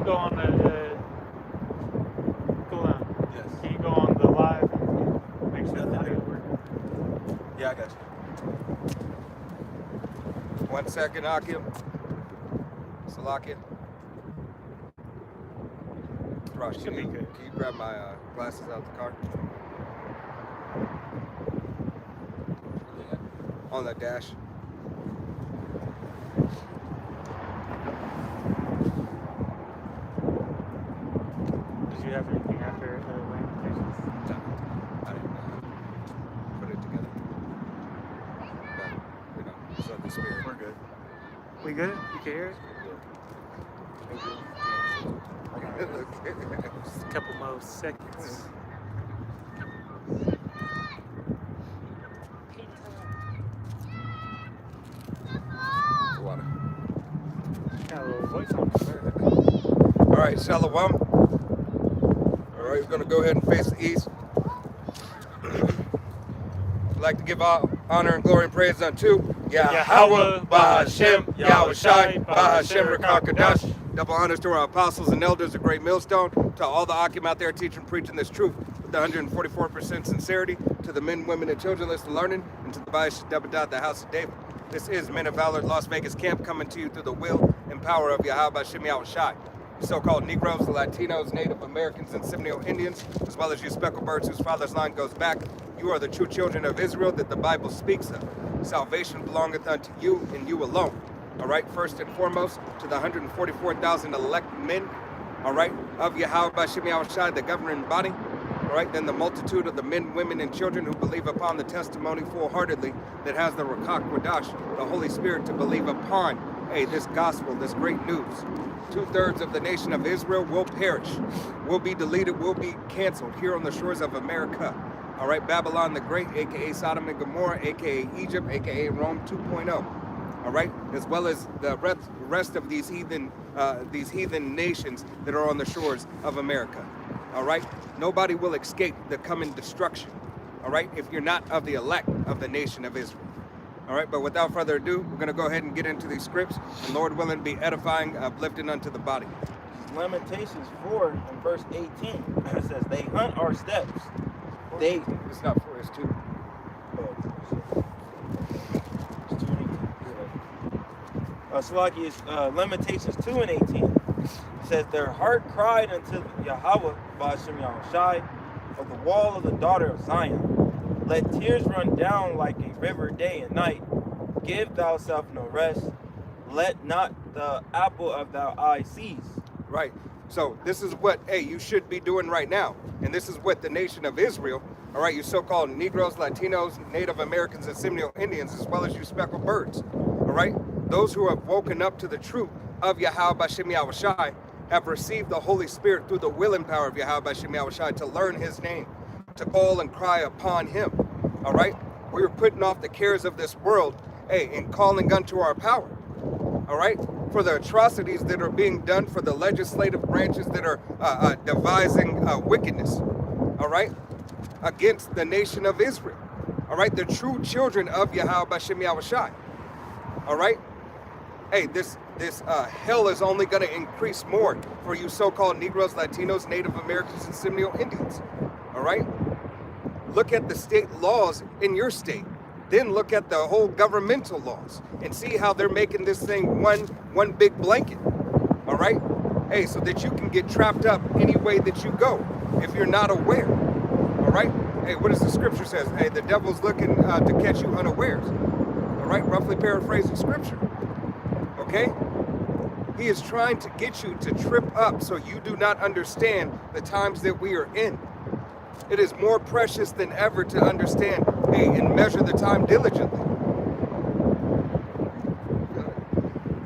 go on the cool down? Yes. Can you go on the live and make sure that it works? Yeah, I got you. 1 second, Akim. Salakia. Rosh, can you grab my glasses out of the car? On the dash. Did you have anything after Lamentations? No, I didn't put it together. But, it's of the spirit. We're good. We good? You can hear it? Just a couple more seconds. Water. Got a little voice on there. All right, Shalom. All right, we're going to go ahead and face the east. I'd like to give all honor and glory and praise unto Yahweh, Bahashem, Yahweh Shai, Bahashem, Rakakadash. Double honors to our apostles and elders, a great millstone. To all the Akim out there teaching and preaching this truth with 144% sincerity. To the men, women, and children listening, learning. And to the Ba'ish Debadat, the house of David. This is Men of Valor Las Vegas Camp, coming to you through the will and power of Yahweh Bahashem, Yahweh Shai. So-called Negroes, Latinos, Native Americans, and Seminole Indians, as well as you speckled birds whose father's line goes back. You are the true children of Israel that the Bible speaks of. Salvation belongeth unto you and you alone. All right, first and foremost, to the 144,000 elect men, all right, of Yahweh Bahashem Yahweh Shai, the governing body. All right, then the multitude of the men, women, and children who believe upon the testimony full-heartedly that has the Rakak Wadash, the Holy Spirit, to believe upon, this gospel, this great news. 2/3 of the nation of Israel will perish, will be deleted, will be canceled here on the shores of America. All right, Babylon the Great, aka Sodom and Gomorrah, aka Egypt, aka Rome 2.0. All right, as well as the rest of these heathen nations that are on the shores of America. All right, nobody will escape the coming destruction. All right, if you're not of the elect of the nation of Israel. All right, but without further ado, we're going to go ahead and get into these scripts, and Lord willing, be edifying, uplifting unto the body. Lamentations 4 and verse 18. It says, "They hunt our steps." It's not 4, it's 2. Salaki is Lamentations 2 and 18. It says, "Their heart cried unto Yahweh, Bahashem Yahweh Shai, of the wall of the daughter of Zion. Let tears run down like a river day and night. Give thyself no rest. Let not the apple of thy eye cease." Right. So this is what, you should be doing right now. And this is what the nation of Israel, all right, you so-called Negroes, Latinos, Native Americans, and Seminole Indians, as well as you speckled birds, all right? Those who have woken up to the truth of Yahweh Bahashem Yahweh Shai have received the Holy Spirit through the will and power of Yahweh Bahashem Yahweh Shai to learn his name, to call and cry upon him, all right? We're putting off the cares of this world, and calling unto our power, all right? For the atrocities that are being done, for the legislative branches that are devising wickedness, all right, against the nation of Israel, all right, the true children of Yahweh Bahashem Yahweh Shai, all right? This hell is only going to increase more for you so-called Negroes, Latinos, Native Americans, and Seminole Indians, all right? Look at the state laws in your state. Then look at the whole governmental laws and see how they're making this thing one big blanket, all right? So that you can get trapped up any way that you go if you're not aware, all right? What does the scripture says? The devil's looking to catch you unawares, all right? Roughly paraphrasing scripture, okay? He is trying to get you to trip up so you do not understand the times that we are in. It is more precious than ever to understand, and measure the time diligently.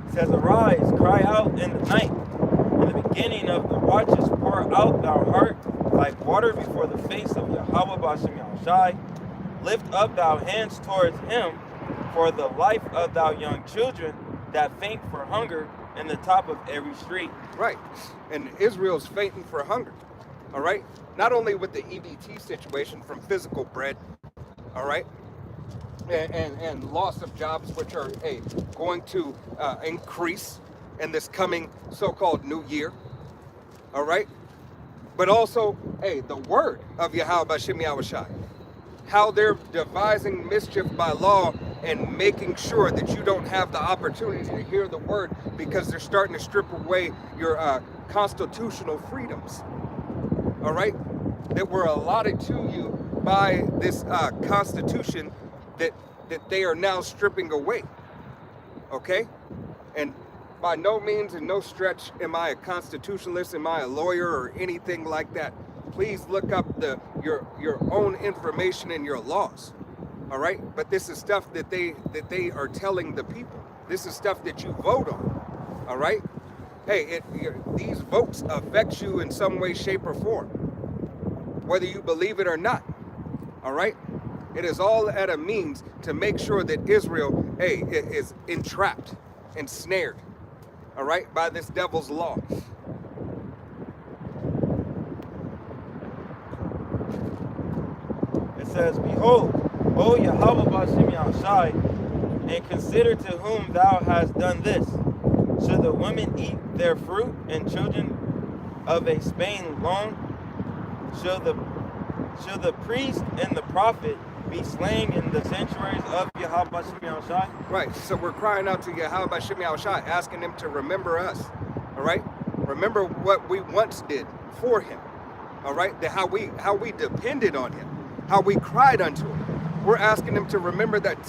It says, "Arise, cry out in the night. In the beginning of the watches, pour out thy heart like water before the face of Yahweh Bahashem Yahweh Shai. Lift up thy hands towards him for the life of thy young children that faint for hunger in the top of every street." Right, and Israel's fainting for hunger, all right? Not only with the EBT situation from physical bread, all right, and loss of jobs, which are going to increase in this coming so-called new year, All right? But also, hey, the word of Yahweh B'Shem Yahushai. How they're devising mischief by law and making sure that you don't have the opportunity to hear the word because they're starting to strip away your constitutional freedoms. All right? That were allotted to you by this constitution that they are now stripping away. Okay? And by no means and no stretch am I a constitutionalist, am I a lawyer or anything like that. Please look up your own information and your laws. All right? But this is stuff that they are telling the people. This is stuff that you vote on. All right? Hey, these votes affect you in some way, shape, or form, whether you believe it or not. All right? It is all at a means to make sure that Israel, hey, is entrapped, ensnared, all right, by this devil's law. It says, Behold, O Yahweh B'Shem Yahushai, and consider to whom thou hast done this. Should the women eat their fruit, and children of a Spain long? Shall the priest and the prophet be slain in the sanctuaries of Yahweh B'Shem Yahushai? Right, so we're crying out to Yahweh B'Shem Yahushai, asking him to remember us, all right? Remember what we once did for him, all right? How we depended on him, how we cried unto him. We're asking him to remember that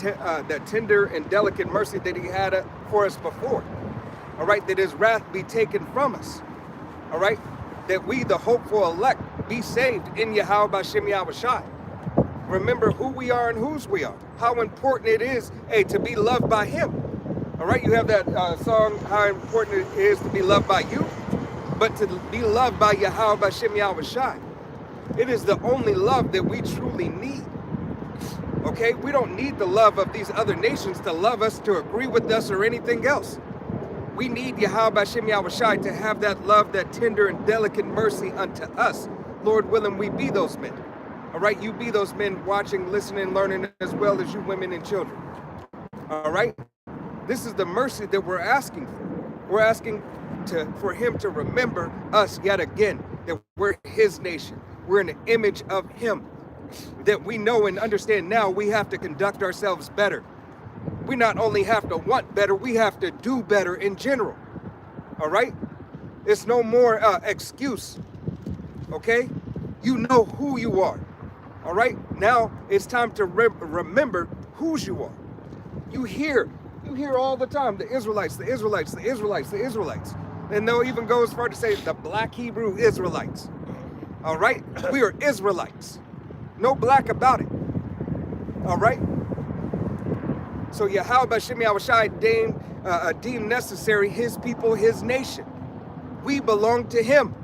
tender and delicate mercy that he had for us before, all right? That his wrath be taken from us, all right? That we, the hopeful elect, be saved in Yahweh B'Shem Yahushai. Remember who we are and whose we are. How important it is, hey, to be loved by him. All right, you have that song, how important it is to be loved by you, but to be loved by Yahweh B'Shem Yahushai. It is the only love that we truly need. Okay, we don't need the love of these other nations to love us, to agree with us, or anything else. We need Yahweh B'Shem Yahushai to have that love, that tender and delicate mercy unto us. Lord willing, we be those men. All right, you be those men watching, listening, learning, as well as you women and children. All right, this is the mercy that we're asking for. We're asking for him to remember us yet again, that we're his nation. We're in the image of him, that we know and understand now we have to conduct ourselves better. We not only have to want better, we have to do better in general. All right, it's no more excuse. Okay, you know who you are. All right, now it's time to remember whose you are. You hear all the time, the Israelites, the Israelites, the Israelites, the Israelites. And they'll even go as far to say the black Hebrew Israelites. All right, we are Israelites. No black about it. All right. So Yahweh B'Shem Yahushai deemed necessary his people, his nation. We belong to him.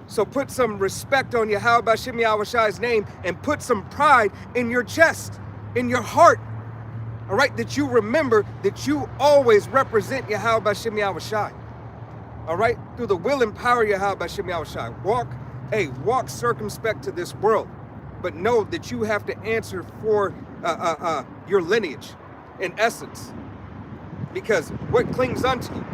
So put some respect on Yahweh B'Shem Yahushai's name and put some pride in your chest, in your heart. All right, that you remember that you always represent Yahweh B'Shem Yahushai. All right, through the will and power of Yahweh B'Shem Yahushai. Walk circumspect to this world, but know that you have to answer for your lineage, in essence, because what clings unto you,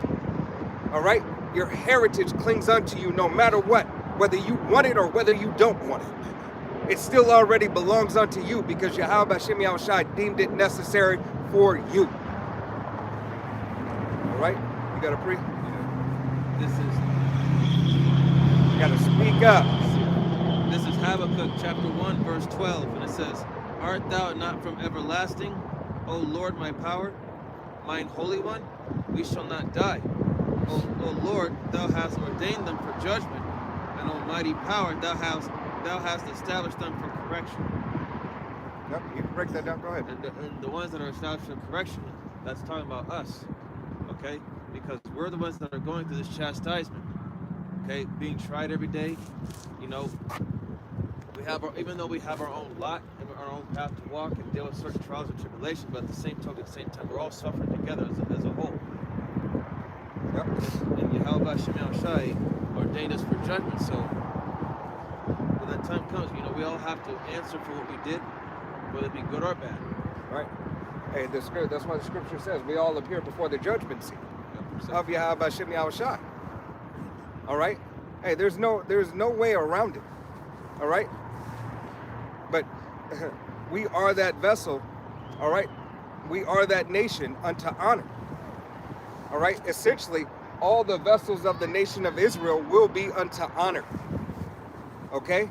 all right, your heritage clings unto you no matter what, whether you want it or whether you don't want it. It still already belongs unto you because Yahweh B'Shem Yahushai deemed it necessary for you. All right, you got to pray. This is. You got to speak up. This is Habakkuk chapter 1 verse 12, and it says, Art thou not from everlasting, O Lord my power, mine holy one? We shall not die. O Lord, thou hast ordained them for judgment, and almighty power, thou hast established them for correction. Yep, you can break that down. Go ahead. And the ones that are established for correction, that's talking about us, okay? Because we're the ones that are going through this chastisement, okay? Being tried every day, you know. Even though we have our own lot and our own path to walk and deal with certain trials and tribulations, but at the same time, we're all suffering together as a whole. Yep. And Yahweh B'Shem Yahushai ordained us for judgment. So when that time comes, you know, we all have to answer for what we did, whether it be good or bad. Right. Hey, that's why the scripture says we all appear before the judgment seat of Yahweh B'Shem Yahushai. All right. Hey, there's no way around it. All right? But we are that vessel, all right? We are that nation unto honor. All right? Essentially, all the vessels of the nation of Israel will be unto honor. Okay?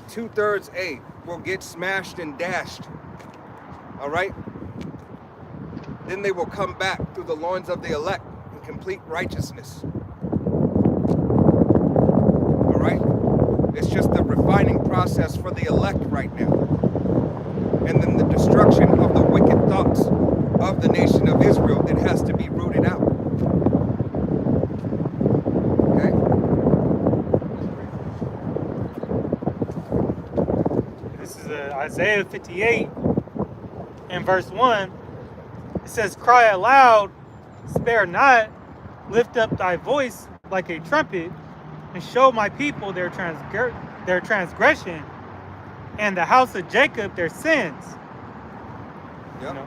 2/3 A will get smashed and dashed. All right? Then they will come back through the loins of the elect in complete righteousness. All right? It's just the refining process for the elect right now. And then the destruction of the wicked thoughts of the nation of Israel that has to be rooted out. Okay? This is Isaiah 58 and verse 1. It says, "Cry aloud, spare not, lift up thy voice like a trumpet, and show my people their transgression, and the house of Jacob their sins." Yep. You know?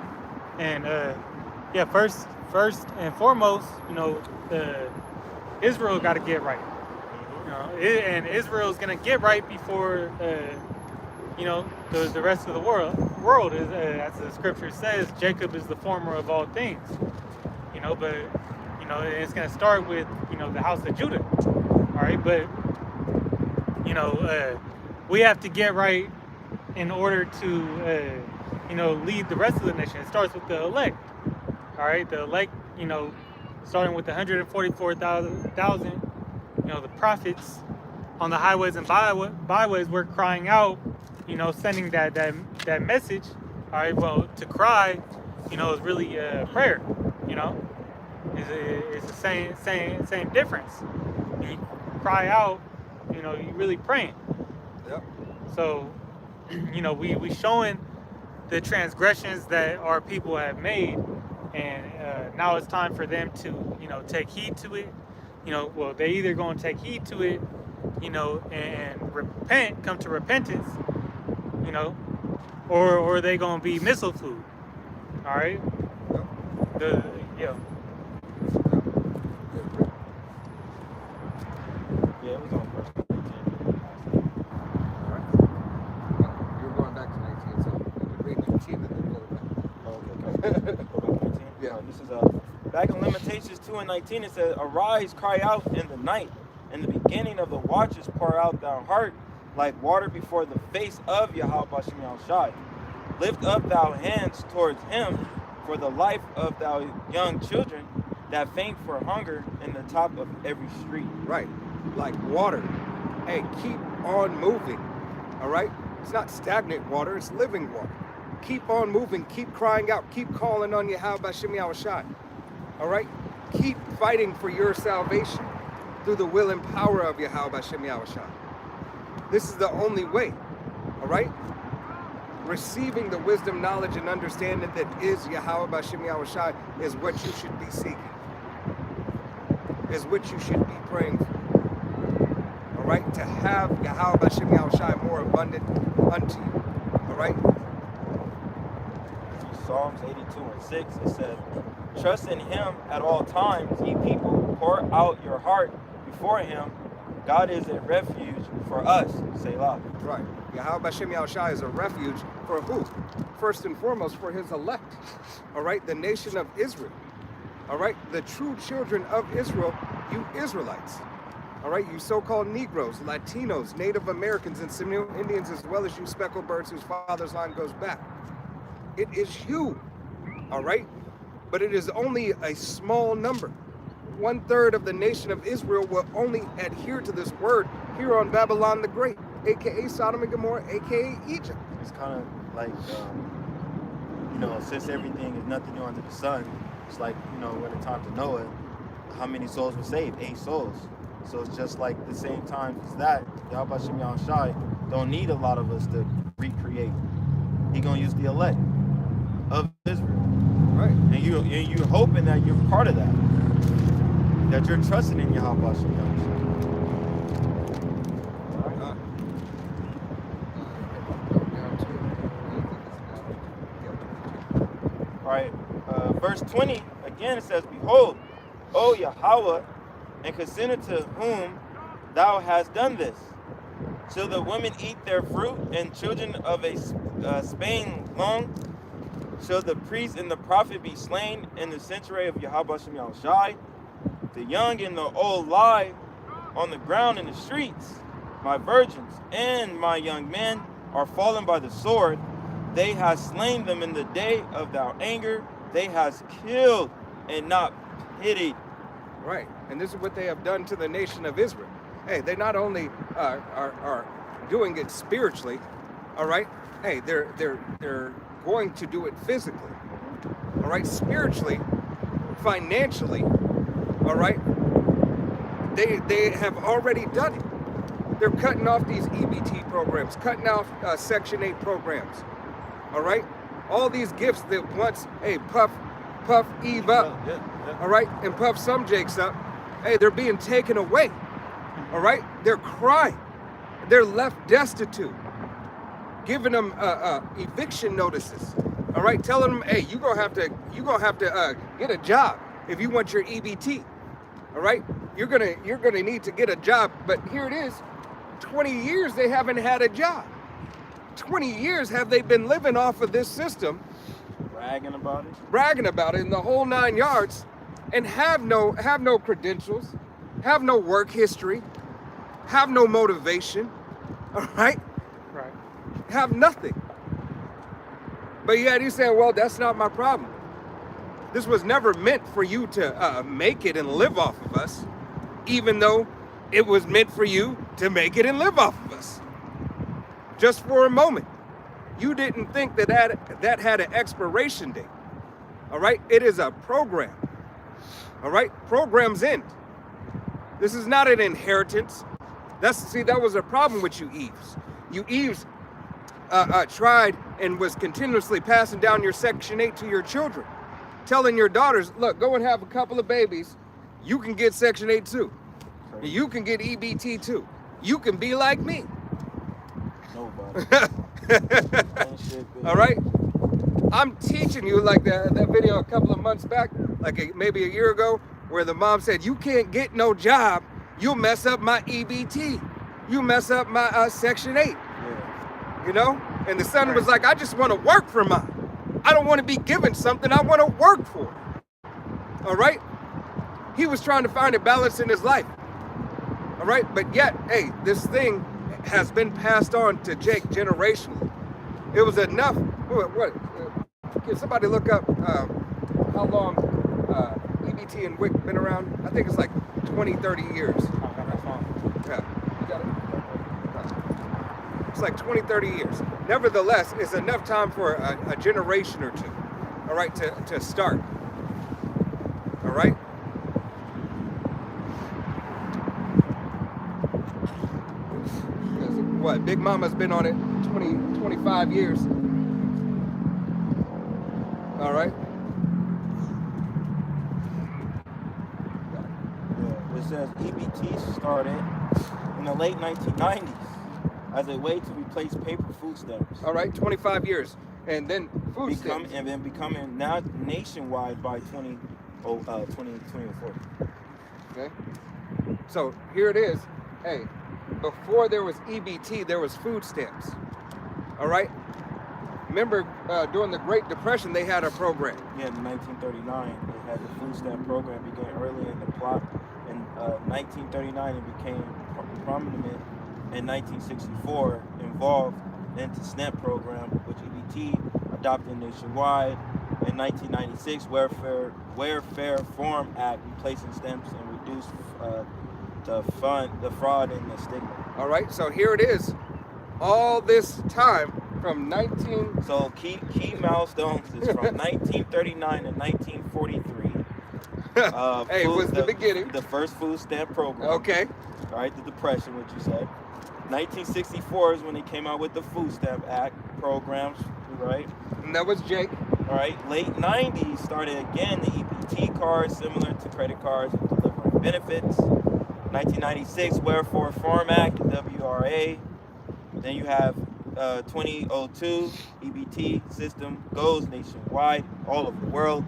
And yeah, first and foremost, Israel got to get right. And Israel's gonna get right before the rest of the world is, as the scripture says, Jacob is the former of all things. But it's gonna start with the house of Judah. All right, but we have to get right in order to lead the rest of the nation. It starts with the elect. All right, the elect, starting with the 144,000, the prophets on the highways and byways were crying out, sending that message. All right, well, to cry, is really prayer. It's the same difference. When you cry out, you're really praying. Yep. So, we showing the transgressions that our people have made, and now it's time for them to, take heed to it. Well, they either going to take heed to it, and repent, come to repentance, or they going to be missile food. All right. Yeah, it was on verse 19. All right. You're going back to 19, so you can read 19 and then go back. Oh, okay. Go back to 19. Yeah. This is back in Lamentations 2 and 19. It says, "Arise, cry out in the night. In the beginning of the watches, pour out thy heart like water before the face of Yahweh Bashem Yahushai. Lift up thou hands towards him for the life of thy young children that faint for hunger in the top of every street." Right. Like water. Hey, keep on moving. All right? It's not stagnant water, it's living water. Keep on moving, keep crying out, keep calling on Yahweh Bashem Yahushai. All right? Keep fighting for your salvation through the will and power of Yahweh Bashem Yahushai. This is the only way. All right? Receiving the wisdom, knowledge, and understanding that is Yahweh Bashem Yahushai is what you should be seeking. Is what you should be praying for. All right? To have Yahweh Bashem Yahushai more abundant unto you. All right? Psalms 82 and 6, it says, "Trust in him at all times, ye people. Pour out your heart before him. God is a refuge for us." Selah. Right. Yahweh Bashem Yahushai is a refuge for who? First and foremost, for his elect. All right? The nation of Israel. All right? The true children of Israel, you Israelites. All right? You so-called Negroes, Latinos, Native Americans, and Seminole Indians, as well as you speckled birds whose father's line goes back. It is you. All right? But it is only a small number. 1/3 of the nation of Israel will only adhere to this word here on Babylon the Great, aka Sodom and Gomorrah, aka Egypt. It's kind of like, since everything is nothing new under the sun, it's like, at the time to Noah, how many souls were saved? 8 souls. So it's just like the same time as that, Yahweh Shem Yahushai don't need a lot of us to recreate. He gonna use the elect of Israel. Right. And you're hoping that you're part of that. That you're trusting in Yahweh Shem Yahushai. All right, verse 20, again it says, "Behold, O Yahweh, and consider to whom thou hast done this? Shall the women eat their fruit, and children of a span long? Shall the priest and the prophet be slain in the sanctuary of Yahweh Shem Yahushai? The young and the old lie on the ground in the streets. My virgins and my young men are fallen by the sword. They have slain them in the day of thy anger. They has killed and not pitied. Right. And this is what they have done to the nation of Israel. Hey, they not only are doing it spiritually, all right? Hey, they're going to do it physically. All right? Spiritually, financially, all right? They have already done it. They're cutting off these EBT programs, cutting off Section 8 programs. All right? All these gifts that once, hey, puff Eve up, all right, and puff some Jakes up, hey, they're being taken away. All right? They're crying. They're left destitute. Giving them eviction notices. All right? Telling them, hey, you're gonna have to get a job if you want your EBT. All right? You're gonna need to get a job. But here it is. 20 years they haven't had a job. 20 years have they been living off of this system, Bragging about it in the whole 9 yards, and have no credentials, have no work history, have no motivation, all right? Right. Have nothing. But yet he's saying, well, that's not my problem. This was never meant for you to make it and live off of us, even though it was meant for you to make it and live off of us. Just for a moment. You didn't think that had an expiration date. All right? It is a program. All right? Programs end. This is not an inheritance. That was a problem with you Eves. You Eves tried and was continuously passing down your Section 8 to your children, telling your daughters, look, go and have a couple of babies. You can get Section 8 too. You can get EBT too. You can be like me. nobody. All right? I'm teaching you, like that video a couple of months back, maybe a year ago, where the mom said, you can't get no job, you'll mess up my EBT. You mess up my Section 8. Yeah. You know? And the son was like, I just want to work for mine. I don't want to be given something, I want to work for it. All right? He was trying to find a balance in his life. All right? But yet, hey, this thing has been passed on to Jake generationally. It was enough. What can somebody look up how long EBT and WIC been around? I think it's like 20, 30 years. Yeah, you got it? It's like 20, 30 years. Nevertheless, it's enough time for a generation or two, all right, to start. All right? What, Big Mama's been on it 20, 25 years. All right? Yeah, it says EBT started in the late 1990s as a way to replace paper food stamps. All right, 25 years. And then food stamps. And then becoming now nationwide by 2024. Okay? So here it is. Hey, before there was EBT, there was food stamps. All right? Remember, during the Great Depression, they had a program. Yeah, in 1939, they had the food stamp program began early in the plot. In 1939, it became prominent. In 1964, involved into SNAP program, which EBT adopted nationwide. In 1996, Welfare Reform Act replacing stamps and reduced the fraud and the stigma. All right, so here it is. All this time from So key milestones is from 1939 to 1943. Hey, it was the beginning. The first food stamp program. Okay. All right, the Depression, what you said. 1964 is when they came out with the Food Stamp Act programs, right? And that was Jake. All right, late 90s started again the EBT card, similar to credit cards with delivering benefits. 1996 Welfare Reform Act, WRA. Then you have 2002 EBT system goes nationwide, all over the world.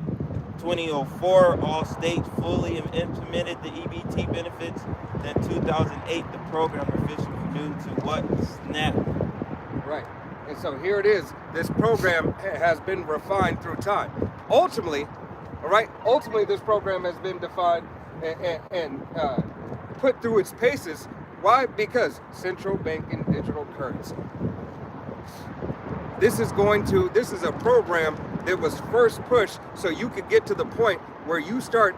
2004, all states fully implemented the EBT benefits. Then 2008, the program officially renewed to what? SNAP. Right. And so here it is. This program has been refined through time. Ultimately, all right, ultimately this program has been defined and put through its paces. Why? Because central banking digital currency. This is a program that was first pushed so you could get to the point where you start,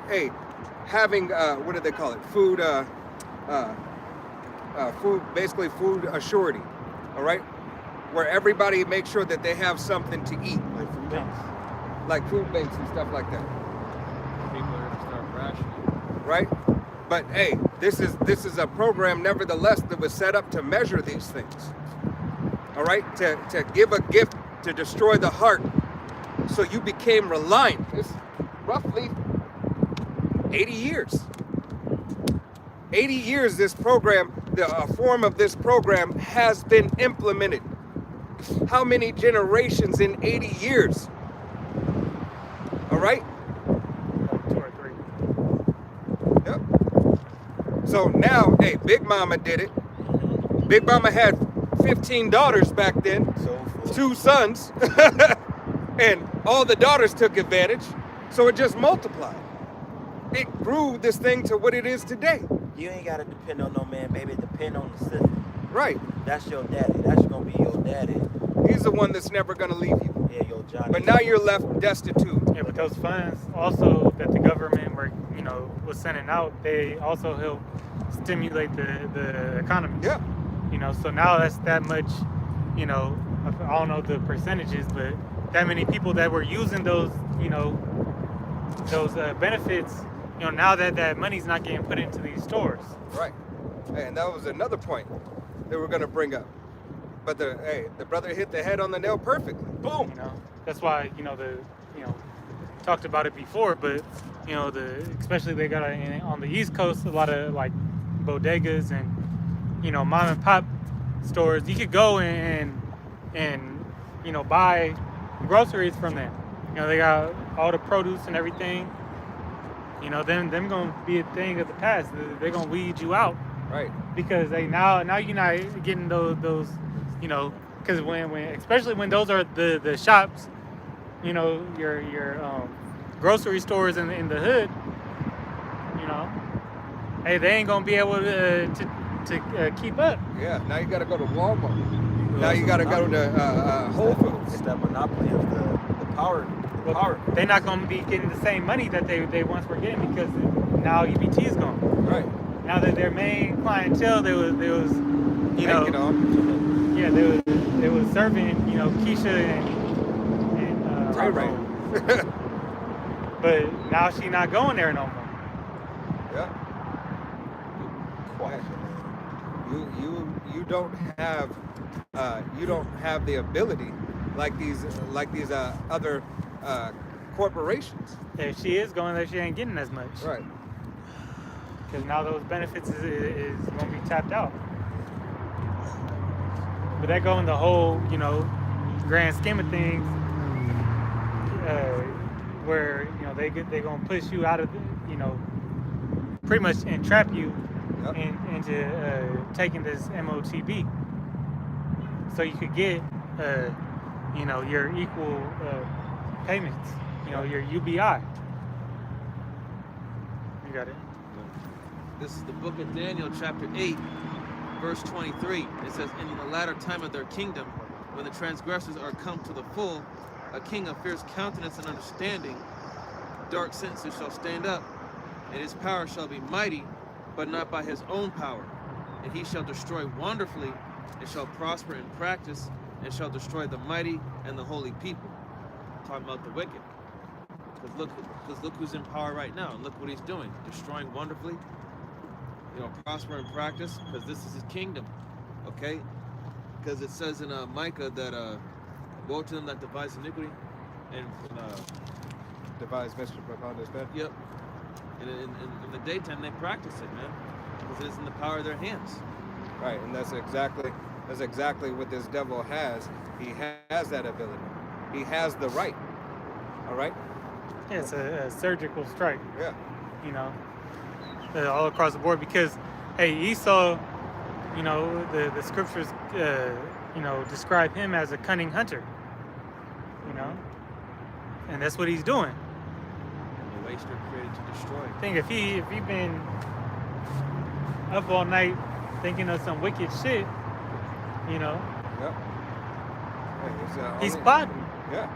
having, what do they call it? Food assurity, all right? Where everybody makes sure that they have something to eat. Like food banks. Like food banks and stuff like that. People are gonna start rationing. Right? But hey, this is a program nevertheless that was set up to measure these things. All right? To give a gift to destroy the heart. So you became reliant. It's roughly 80 years. 80 years this program, the form of this program has been implemented. How many generations in 80 years? All right? Like 2 or 3. Yep. So now, hey, Big Mama did it. Big Mama had 15 daughters back then, So full. 2 sons, and all the daughters took advantage. So it just multiplied. It grew this thing to what it is today. You ain't gotta depend on no man, baby. Depend on the system. Right. That's your daddy. That's gonna be your daddy. He's the one that's never gonna leave you. Yeah, your Johnny. But now you're left destitute. Yeah, but those funds also that the government was sending out, they also help stimulate the economy. Yeah. So now that's that much, I don't know the percentages, but that many people that were using those, those benefits, now that money's not getting put into these stores. Right. And that was another point that we're gonna bring up. But the brother hit the head on the nail perfectly. Boom. That's why, talked about it before, but especially they got on the East Coast a lot of like bodegas and mom and pop stores. You could go and buy groceries from them. They got all the produce and everything. Them gonna be a thing of the past. They're gonna weed you out. Right. Because now you're not getting those because when especially when those are the shops, your grocery stores in the hood, hey, they ain't gonna be able to keep up. Yeah. Now you gotta go to Walmart. Now you gotta go to Whole Foods. It's that monopoly of the power. They're not gonna be getting the same money that they once were getting because now EBT is gone. Right. Now that their main clientele, they was Banking on. yeah, they was serving Keisha and Ray Ray. but now she not going there no more. Yeah. Quiet. You don't have the ability like these other corporations. If she is going there, she ain't getting as much. Right. Because now those benefits is going to be tapped out. But that go in the whole, grand scheme of things, where they going to push you out of, pretty much entrap you Yep. into taking this MOTB, so you could get, your equal payments, your UBI. You got it. This is the book of Daniel, chapter 8, verse 23. It says, in the latter time of their kingdom, when the transgressors are come to the full, a king of fierce countenance and understanding, dark sentences shall stand up, and his power shall be mighty, but not by his own power. And he shall destroy wonderfully, and shall prosper in practice, and shall destroy the mighty and the holy people. Talking about the wicked. Because look who's in power right now, and look what he's doing. Destroying wonderfully, prosper in practice, because this is his kingdom, okay? Because it says in Micah that woe to them that devise iniquity, and Devise mischief upon this bed. yep, and in the daytime they practice it, man, because it is in the power of their hands. Right, and that's exactly what this devil has. He has that ability. He has the right. All right. Yeah, it's a surgical strike. Yeah. You know, all across the board because, hey, Esau, you know, the scriptures, you know, describe him as a cunning hunter. You know, and that's what he's doing. The waster created to destroy. I think if he been up all night thinking of some wicked shit, you know, Yep. Hey, he's plotting. Yeah.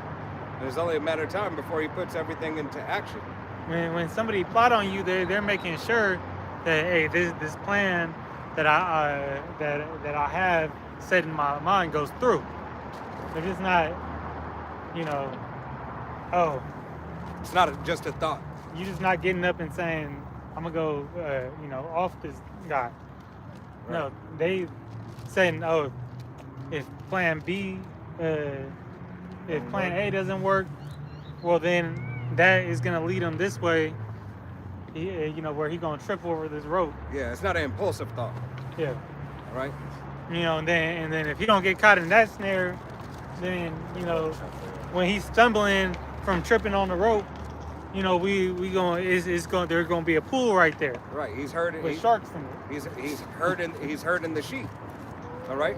There's only a matter of time before he puts everything into action. When somebody plot on you, they're making sure that, hey, this plan that I have set in my mind goes through. They're just not, you know, oh, It's not just a thought. you're just not getting up and saying, I'm gonna go, you know, off this guy. Right. No, they saying, oh, if plan B, if plan A doesn't work, well then that is gonna lead him this way. You know, where he gonna trip over this rope. Yeah, it's not an impulsive thought. Yeah. All right. You know, and then if he don't get caught in that snare, then you know, when he's stumbling from tripping on the rope, you know, there's gonna be a pool right there Right. He's herding. with sharks in it. He's herding the sheep. All right.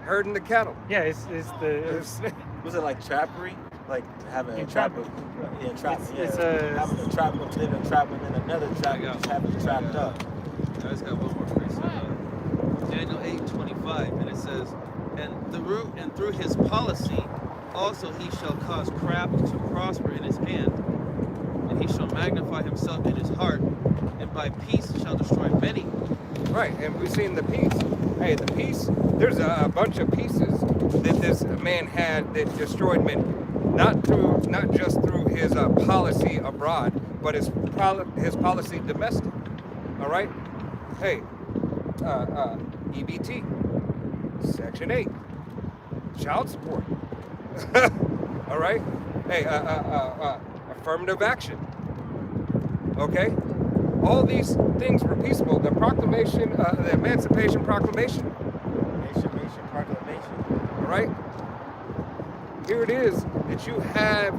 Herding the cattle. Yeah, it's Was it like trappery? Like having a Entrapment. trapper? Yeah, entrapment. It's having a trap within a trap and then another trap, Yeah. just having it trapped Yeah. up. I just got one more verse. Daniel 8:25, and it says, and through his policy also he shall cause craft to prosper in his hand, and he shall magnify himself in his heart, and by peace shall destroy many. Right, and we've seen the peace. Hey, the peace. There's a bunch of pieces that this man had that destroyed men, not just through his policy abroad, but his policy domestic. All right. Hey, EBT, Section 8, child support. All right. Hey, affirmative action. Okay. All these things were peaceable. The proclamation, the Emancipation Proclamation. Emancipation Proclamation. All right. Here it is that you have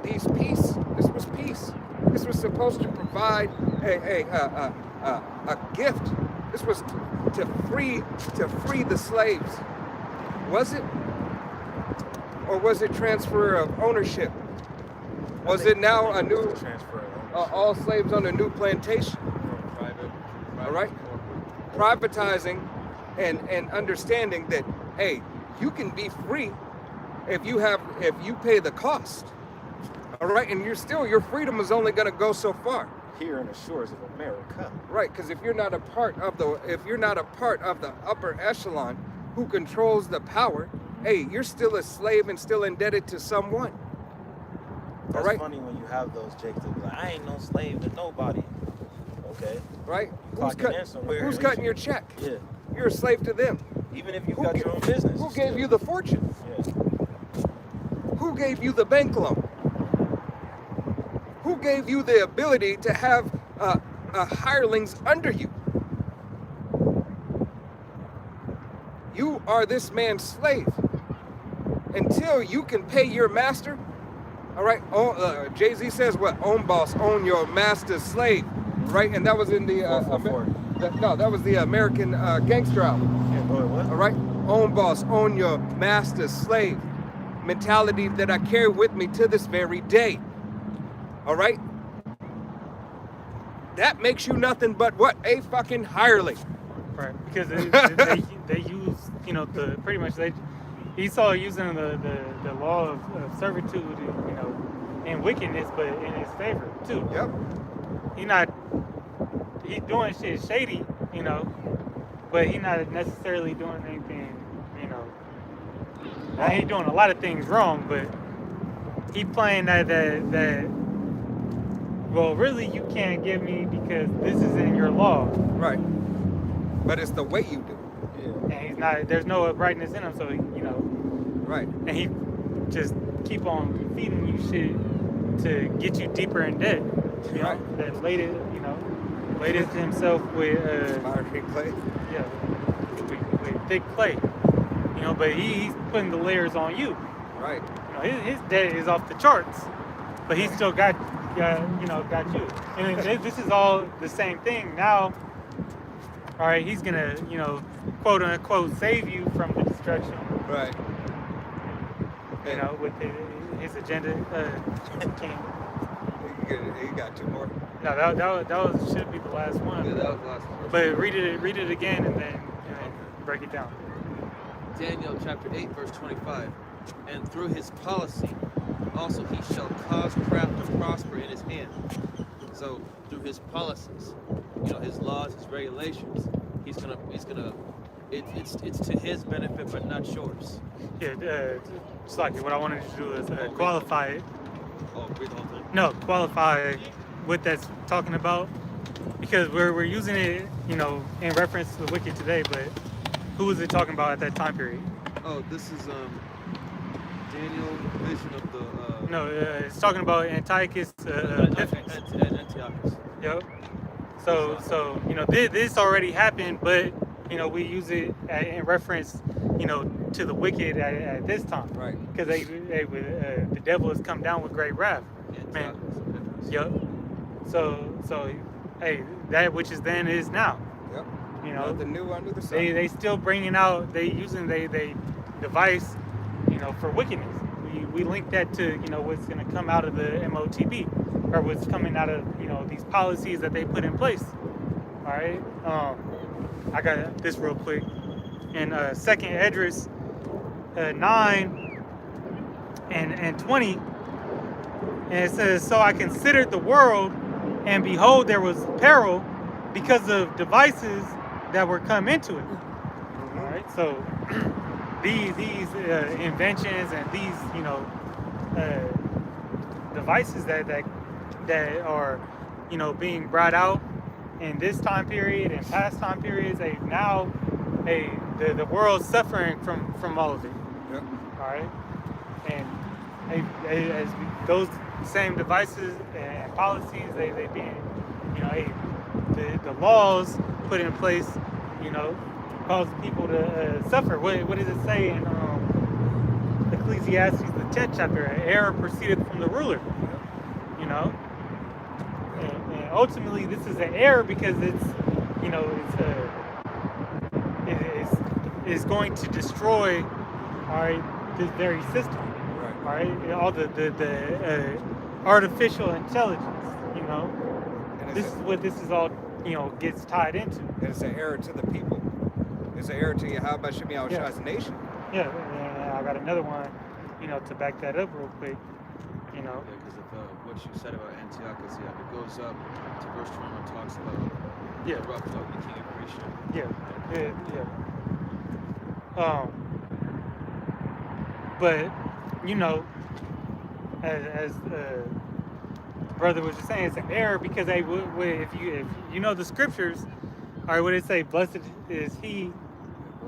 these peace. This was peace. This was supposed to provide a gift. This was to free the slaves. Was it? Or was it transfer of ownership? Was it now a new transfer? all slaves on a new plantation? Private, All right. Privatizing and understanding that, hey, you can be free if you pay the cost. All right, and your freedom is only going to go so far. Here in the shores of America. Right, because if you're not a part of the upper echelon who controls the power, hey, you're still a slave and still indebted to someone. That's All right. funny when you have those jakes that be like, I ain't no slave to nobody. Okay. Right? Clocking in somewhere. Who's cutting your check? Yeah. You're a slave to them. Even if you've got your own business. Who gave you the fortune? Yeah. Who gave you the bank loan? Who gave you the ability to have hirelings under you? You are this man's slave. Until you can pay your master, all right? Jay-Z says what? Own boss, own your master's slave, right? And that was in the that was the American gangster album. Yeah, boy, what? All right, own boss, own your master's slave mentality that I carry with me to this very day. All right, that makes you nothing but what? A fucking hireling. right because they use, you know, pretty much Esau using the law of servitude, you know, and wickedness, but in his favor too. Yep. He's doing shit shady, you know, but he's not necessarily doing anything, you know. Now, he's doing a lot of things wrong, but he's playing that well, really you can't give me because this is in your law. Right. But it's the way you do it. Yeah. And he's not, there's no uprightness in him, so, you know. Right. And he just keep on feeding you shit to get you deeper in debt. You know, Right. that laded himself with Fiery clay. yeah, with thick clay. You know, but he's putting the layers on you. Right. You know, his debt is off the charts. but he still got got you. And this is all the same thing now. All right, he's gonna quote unquote save you from the destruction. Right. You know, with his agenda. King. You got two more. No, that should be the last one. Yeah, that was the last one. But read it again and then break it down. Daniel chapter 8, verse 25. And through his policy, also he shall cause craft to prosper in his hand. So through his policies, his laws, his regulations, it's to his benefit, but not yours. Yeah, it's like what I wanted to do is qualify it. Oh, read the whole thing. No, qualify what that's talking about, because we're using it, in reference to the wicked today. But who was it talking about at that time period? Oh, this is Daniel vision of the. No, it's talking about Antiochus Epiphanes. Antiochus. Yep. So this already happened, but we use it in reference, to the wicked at this time. Right. Because the devil has come down with great wrath. Man. Yep. So hey, that which is then is now. Yep. Nothing new under the sun. They still bringing out. They device, for wickedness. We link that to what's going to come out of the MOTB, or what's coming out of these policies that they put in place. All right. I got this real quick. In 2nd Esdras 9 and 20, and it says, "So I considered the world, and behold, there was peril because of devices that were come into it." All right. So these inventions and these devices that are being brought out in this time period and past time periods, the world's suffering from all of it. Yep. All right. And as those same devices and policies, they being the laws put in place, cause people to suffer. What does it say in Ecclesiastes, the 10th chapter? An error proceeded from the ruler. And ultimately, this is an error because it's going to destroy, all right, this very system. Right. All right, all the artificial intelligence. And This is what this is all gets tied into. And it's an error to the people. It's an error to Yahweh Shem Yahushua's nation. Yeah, and I got another one, to back that up real quick. Yeah, because of what you said about Antiochus, it goes up to verse 21, talks about the rough of the king of Grecia. Yeah. But as brother was just saying, it's an error because if you know the scriptures, all right, what it say? Blessed is he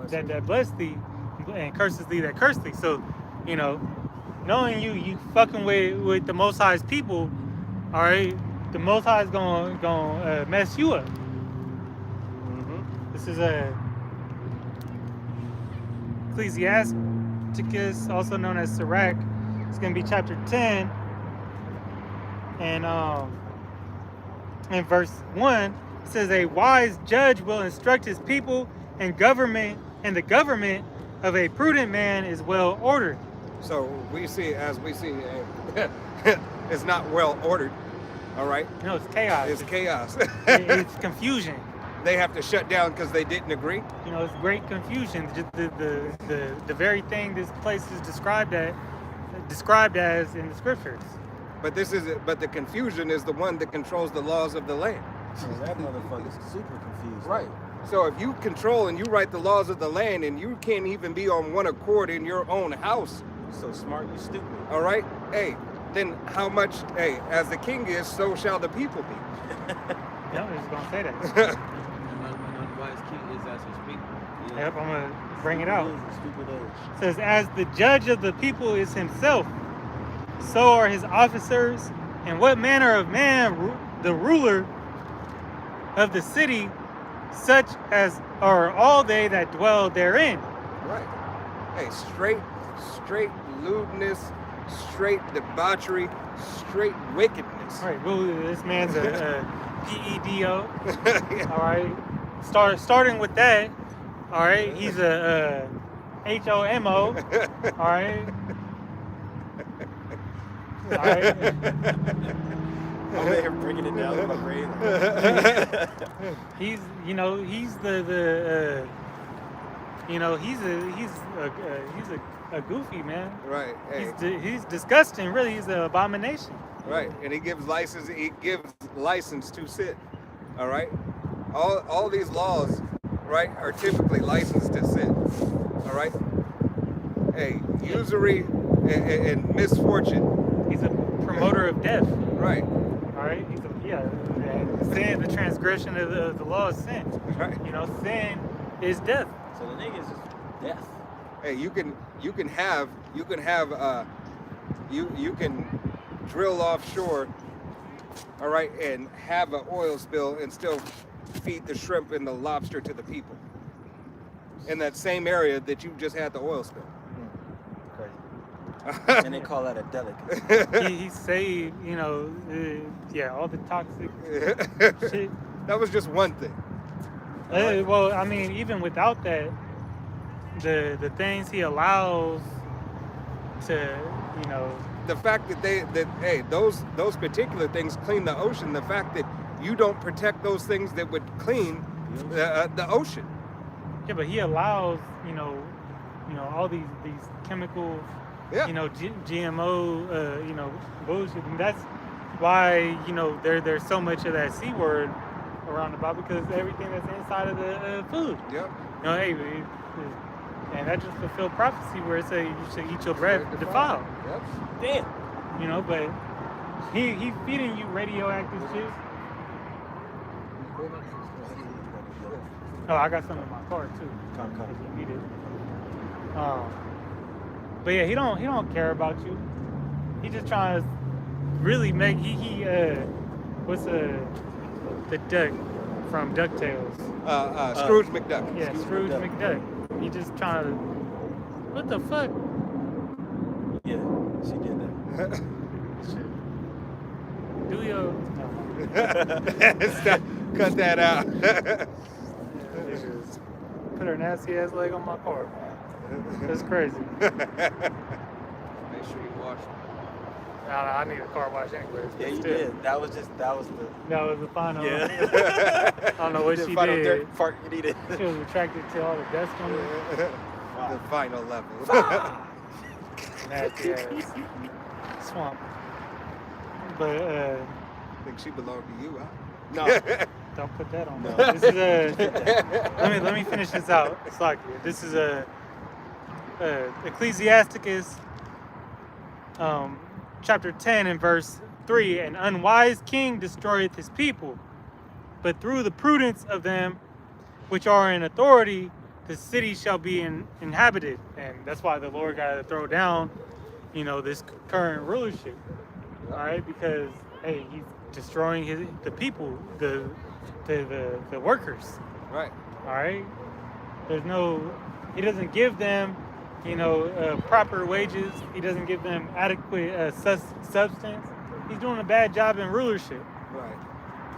that bless thee, and curses thee that curse thee. So, knowing you fucking with the Most High's people, all right, the Most High is gonna mess you up. This is Ecclesiasticus, also known as Sirach. It's gonna be chapter 10, and in verse 1, it says, "A wise judge will instruct his people, and the government of a prudent man is well ordered." So we see, it's not well ordered. All right. It's chaos. It's chaos. It's confusion. They have to shut down because they didn't agree. It's great confusion. Just the very thing this place is described as in the scriptures. But the confusion is the one that controls the laws of the land. That motherfucker's super confused. Right. So if you control and you write the laws of the land and you can't even be on one accord in your own house. So smart, you stupid. All right. Hey, then how much? Hey, as the king is, so shall the people be. Yeah, I was just gonna say that. An unwise king is as his people. Yeah. Yep, I'm gonna bring it out. Stupid age. It says, "As the judge of the people is himself, so are his officers, and what manner of man the ruler of the city, such as are all they that dwell therein." Right. Hey, straight lewdness, straight debauchery, straight wickedness. All right, well, this man's a PEDO. Yeah. All right, starting with that. All right, he's a HOMO. All right. All right. I'm here breaking it down in my brain. He's the he's a goofy man. Right. Hey. He's disgusting. Really, he's an abomination. Right, and he gives license. He gives license to sin. All right, all these laws, right, are typically licensed to sin. All right. Hey, usury and misfortune. He's a promoter of death. Right. All right. Sin, the transgression of the law is sin. Right. You know, sin is death. So the nigga is just death. Hey, you can drill offshore, all right, and have an oil spill and still feed the shrimp and the lobster to the people in that same area that you just had the oil spill. Crazy. And they call that a delicacy. He saved, all the toxic shit. That was just one thing. Well, I mean, even without that, the things he allows to, The fact that those particular things clean the ocean. The fact that you don't protect those things that would clean the ocean. Yeah, but he allows, all these chemicals, Yeah. GMO, bullshit, and that's why there's so much of that C word around about, because everything that's inside of the food. Yep. And that just fulfilled prophecy where it says you should eat your bread defiled. Yep. Damn. But he's feeding you radioactive shit. Oh, I got some in my car too. Come. If you need it. But yeah, he don't care about you. He just trying to really make what's the duck from DuckTales? Scrooge McDuck. Yeah, Scrooge McDuck. He just trying to. What the fuck? Yeah, she did that. Shit. Do your. No. Stop. Cut that out. Put her nasty ass leg on my car. That's crazy. Make sure you wash it. I need a car wash anyways. Yeah, but you still. did. That was the. That was the final. Yeah. I don't know what the she final did. dirt part you needed. She was attracted to all the dust on it. The final level. Nasty ass. Swamp. But I think she belonged to you, huh? No. don't put that on. No. This is let me finish this out. It's like this is Ecclesiasticus chapter 10 and verse 3. An unwise king destroyeth his people, but through the prudence of them which are in authority, the city shall be inhabited. And that's why the Lord got to throw down, this current rulership. All right, because hey, he's destroying the people, the workers. Right. All right. He doesn't give them, proper wages. He doesn't give them adequate substance. He's doing a bad job in rulership. Right.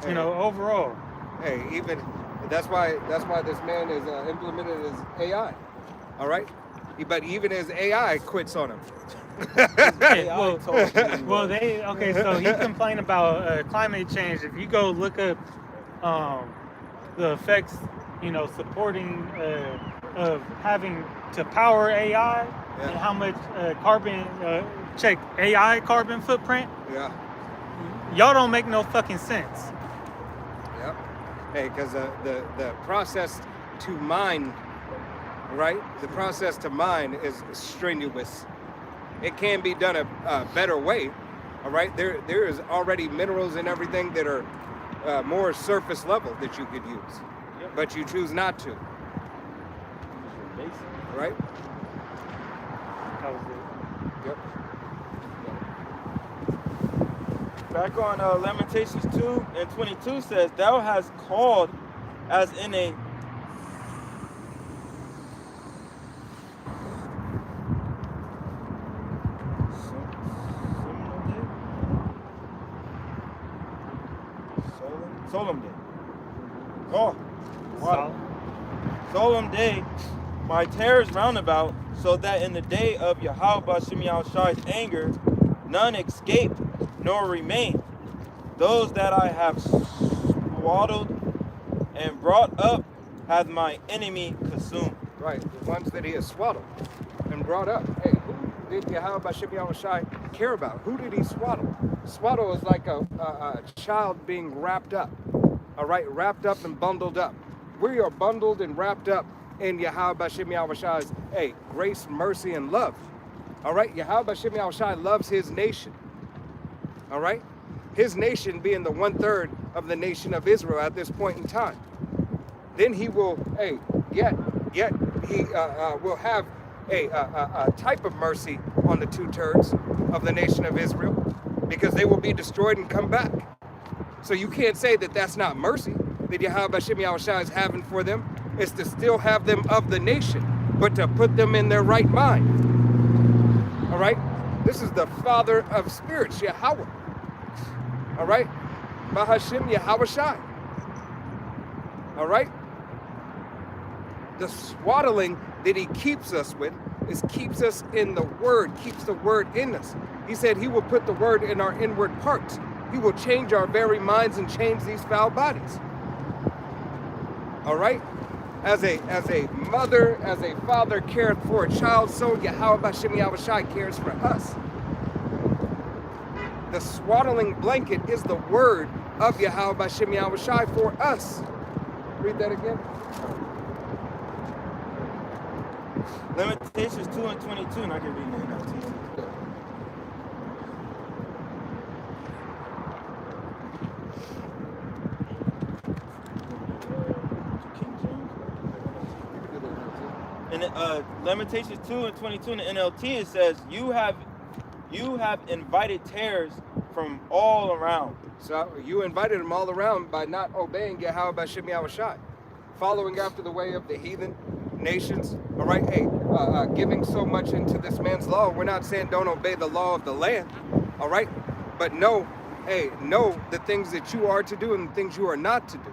Hey, overall. Hey, even that's why this man is implemented as AI. All right. But even his AI quits on him. Hey, so he complained about climate change. If you go look up the effects, supporting of having to power AI and how much carbon, check AI carbon footprint. Yeah. Y'all don't make no fucking sense. Yep. Hey, because the process to mine, right? The process to mine is strenuous. It can be done a better way, all right? There is already minerals and everything that are more surface level that you could use, but you choose not to, right? That was it. Yep. Back on Lamentations 2 and 22 says, "Thou hast called as in a Oh, wow. Solemn day, my terrors roundabout, so that in the day of Yahweh Bashim Yahushai's anger, none escape nor remain. Those that I have swaddled and brought up hath my enemy consumed. Right, the ones that he has swaddled and brought up. Hey, who did Yahweh Bashim Yahushai care about? Who did he swaddle? Swaddle is like a child being wrapped up. All right, wrapped up and bundled up. We are bundled and wrapped up in Yahweh Bashim Yahushai's, hey, grace, mercy, and love. All right, Yahweh Bashim Yahushai loves his nation. All right, his nation being the 1/3 of the nation of Israel at this point in time. Then he will, hey, he will have a type of mercy on the 2/3 of the nation of Israel, because they will be destroyed and come back. So you can't say that that's not mercy that Yahweh Bashim Yahushai is having for them. It's to still have them of the nation, but to put them in their right mind. All right? This is the Father of spirits, Yahweh. All right? Bahashim Yahushai. All right? The swaddling that he keeps us with is keeps us in the word, keeps the word in us. He said he will put the word in our inward parts. He will change our very minds and change these foul bodies. All right? As a mother, as a father cares for a child, so Yahweh Bashim Yahushai cares for us. The swaddling blanket is the word of Yahweh Bashim Yahushai for us. Read that again. Lamentations 2 and 22, and I can read the NLT. In Lamentations 2 and 22 in the NLT, it says, you have invited tares from all around. So you invited them all around by not obeying Yahweh Bashim Yahushai, following after the way of the heathen nations. All right, hey, giving so much into this man's law. We're not saying don't obey the law of the land. All right, but know the things that you are to do and the things you are not to do.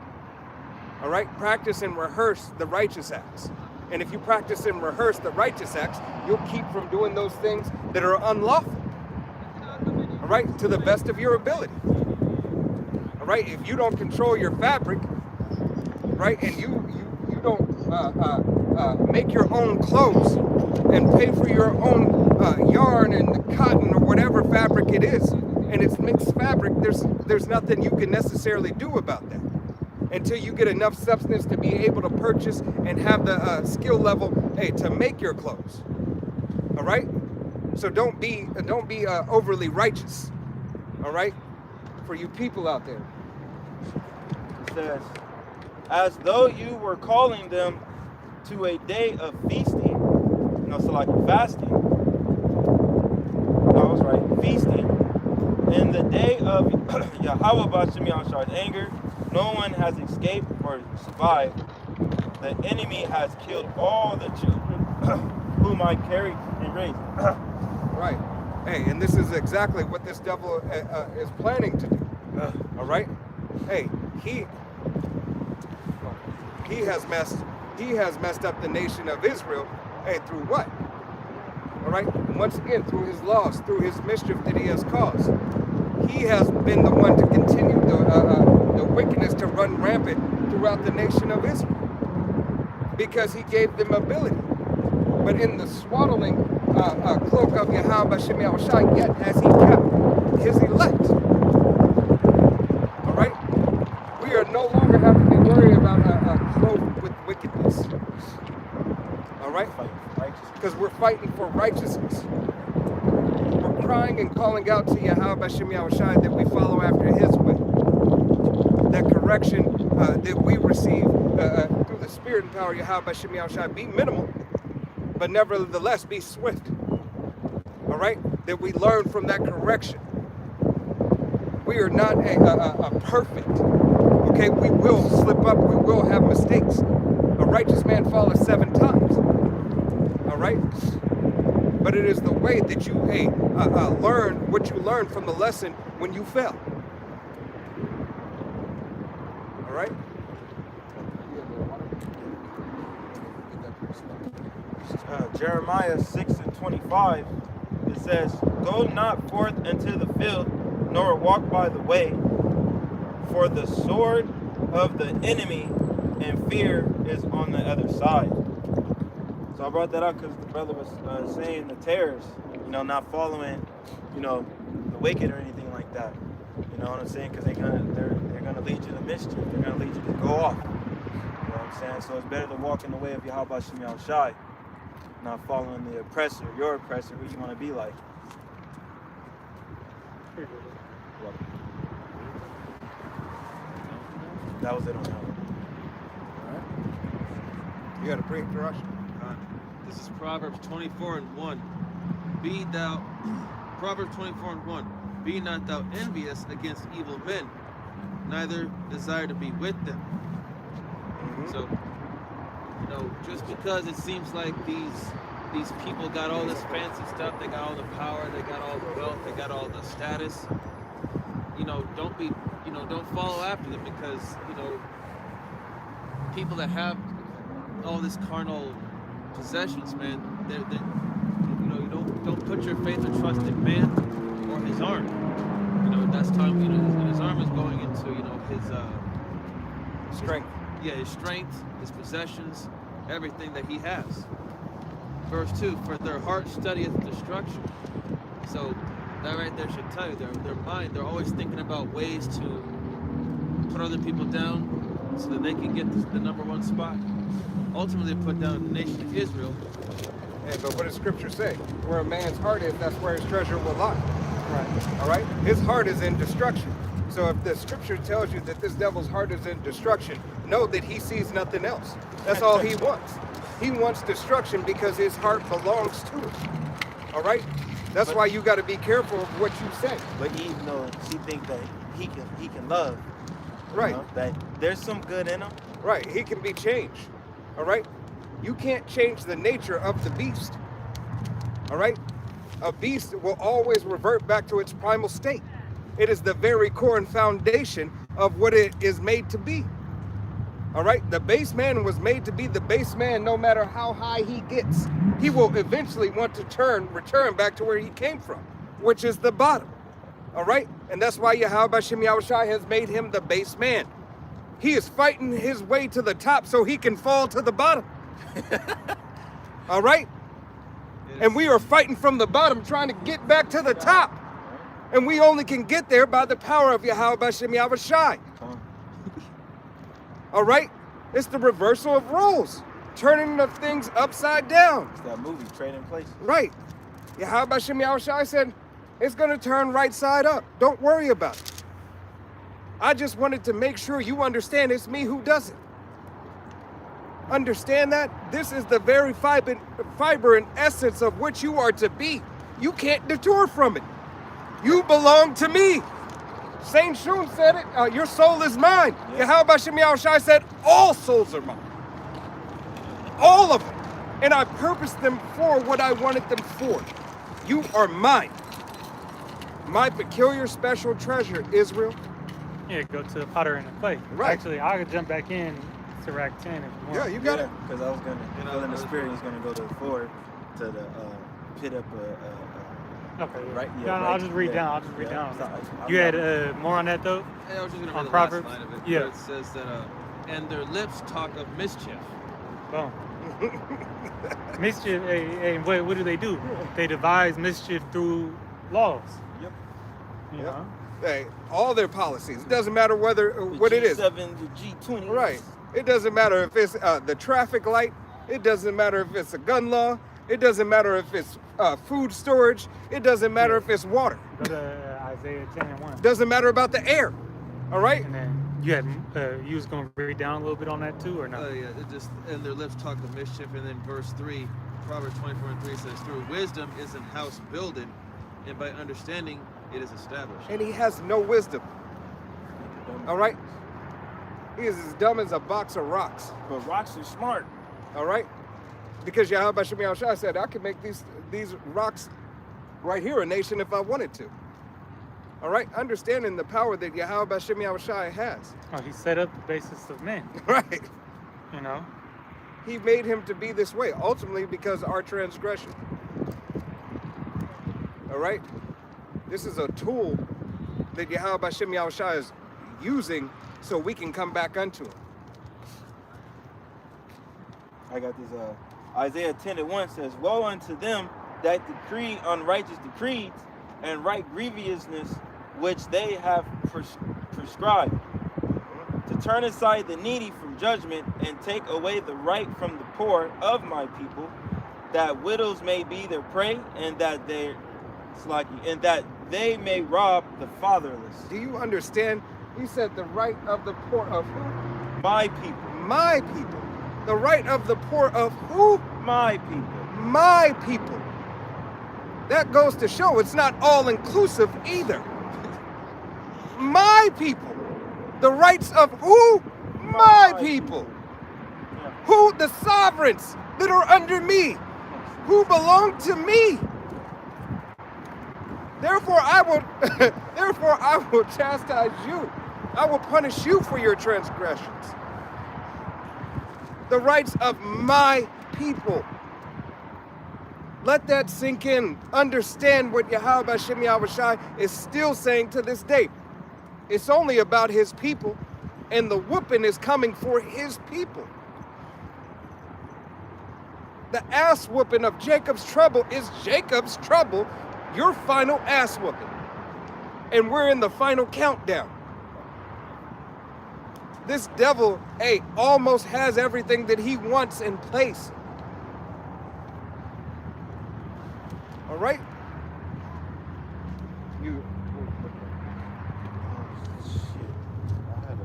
All right, practice and rehearse the righteous acts. And if you practice and rehearse the righteous acts, you'll keep from doing those things that are unlawful. All right, to the best of your ability. All right, if you don't control your fabric, right, and you don't make your own clothes and pay for your own yarn and cotton or whatever fabric it is, and it's mixed fabric, there's nothing you can necessarily do about that until you get enough substance to be able to purchase and have the skill level, hey, to make your clothes. All right, so don't be overly righteous. All right, for you people out there. It says, as though you were calling them to a day of feasting. No, so like fasting. No, I was right. Feasting. In the day of Yahweh Bashim Yahushai's anger, no one has escaped or survived. The enemy has killed all the children whom I carried and raised. Right. Hey, and this is exactly what this devil is planning to do. All right. Hey, he has messed up the nation of Israel. Hey, through what? All right. Once again, through his laws, through his mischief that he has caused. He has been the one to continue the wickedness to run rampant throughout the nation of Israel, because he gave them ability. But in the swaddling cloak of Yahweh Bashim Yahushai, yet has he kept his elect. All right? We are no longer having to be worried about a cloak with wickedness. All right? Because we're fighting for righteousness. We're crying and calling out to Yahweh Bashim Yahushai that we follow after his way. That correction that we receive through the spirit and power of Yahweh Bashim Yahushai be minimal, but nevertheless be swift. All right? That we learn from that correction. We are not a perfect. Okay? We will slip up. We will have mistakes. A righteous man falleth 7 times. All right? But it is the way that you learn what you learned from the lesson when you fell. All right? Jeremiah 6:25, it says, "Go not forth into the field, nor walk by the way, for the sword of the enemy and fear is on the other side." So I brought that up because the brother was saying the tares, not following, the wicked or anything like that. You know what I'm saying? Because they're gonna lead you to mischief. They're gonna lead you to go off. You know what I'm saying? So it's better to walk in the way of Yahweh Shem Yahushai, not following the oppressor, your oppressor, who you want to be like. That was it on that one. You got to pray, Josh. This is Proverbs 24:1. Proverbs 24:1. Be not thou envious against evil men, neither desire to be with them. So, just because it seems like these people got all this fancy stuff, they got all the power, they got all the wealth, they got all the status, don't follow after them, because, people that have all this carnal possessions, man, don't put your faith and trust in man or his arm. That's time, his arm is going into, his Strength. his strength, his possessions, everything that he has. Verse 2, for their heart studieth destruction. So that right there should tell you, their mind, they're always thinking about ways to put other people down so that they can get the number one spot. Ultimately put down the nation of Israel. Hey, but what does Scripture say? Where a man's heart is, that's where his treasure will lie. Right. All right? His heart is in destruction. So if the Scripture tells you that this devil's heart is in destruction, know that he sees nothing else. That's all he wants. He wants destruction because his heart belongs to it. All right? That's why you got to be careful of what you say. But Eve knows, she thinks that he can love. Right. That there's some good in him. Right. He can be changed. All right? You can't change the nature of the beast. All right? A beast will always revert back to its primal state. It is the very core and foundation of what it is made to be. All right? The base man was made to be the base man no matter how high he gets. He will eventually want to return back to where he came from, which is the bottom. All right? And that's why Yahweh Shem Yahushai has made him the base man. He is fighting his way to the top so he can fall to the bottom. All right? And we are fighting from the bottom trying to get back to the top. And we only can get there by the power of Yahweh Shem Yahushai. All right? It's the reversal of roles. Turning the things upside down. It's that movie, Trading Places. Right. Yahweh Shem Yahushai said, it's going to turn right side up. Don't worry about it. I just wanted to make sure you understand it's me who does it. Understand that? This is the very fiber and essence of what you are to be. You can't detour from it. You belong to me. Saint Shun said it, your soul is mine. Yeah. Yahweh Shem Yahushai said, all souls are mine. All of them. And I purposed them for what I wanted them for. You are mine. My peculiar special treasure, Israel. Yeah, go to the potter and the clay. Right. Actually, I could jump back in to rack 10 if you want. Yeah, you got it. Because I was gonna, in the spirit, he's gonna go to the floor to the pit up. Okay. Yeah. Right. Yeah, I'll just read down. You had more on that though? Hey, I was just gonna On read the Proverbs? last line of it. Yeah. Where it says that, and their lips talk of mischief. Boom. Mischief. Hey, what do they do? They devise mischief through laws. Yep. You Yep. know? Hey, all their policies. It doesn't matter what it is. The G7, the G20. Right. It doesn't matter if it's the traffic light. It doesn't matter if it's a gun law. It doesn't matter if it's food storage. It doesn't matter if it's water. Go to Isaiah 10:1. Doesn't matter about the air. All right? And then you had you was gonna read down a little bit on that too, or no? Yeah, it just, and their lips talk of mischief. And then verse 3, Proverbs 24:3 says, through wisdom is an house builded, and by understanding it is established. And he has no wisdom. All right? He is as dumb as a box of rocks. But rocks are smart. All right? Because Yahweh Shem Yahushai said, I can make these rocks right here a nation if I wanted to. All right? Understanding the power that Yahweh Shem Yahushai has. Oh, he set up the basis of men. Right? You know, he made him to be this way, ultimately because of our transgression. All right? This is a tool that Yahweh Hashem Yahushua is using so we can come back unto him. I got this. Isaiah 10:1 says, "Woe unto them that decree unrighteous decrees and write grievousness which they have prescribed, to turn aside the needy from judgment and take away the right from the poor of my people, that widows may be their prey, and that they may rob the fatherless." Do you understand? He said the right of the poor of who? My people. My people. The right of the poor of who? My people. My people. That goes to show it's not all inclusive either. My people. The rights of who? My people. Yeah. Who? The sovereigns that are under me, who belong to me. Therefore I will chastise you. I will punish you for your transgressions. The rights of my people. Let that sink in. Understand what Yahweh Hashem Yahushua is still saying to this day. It's only about his people, and the whooping is coming for his people. The ass whooping of Jacob's trouble is Jacob's trouble, your final ass whooping. And we're in the final countdown. This devil, almost has everything that he wants in place. All right? You. Shit. I had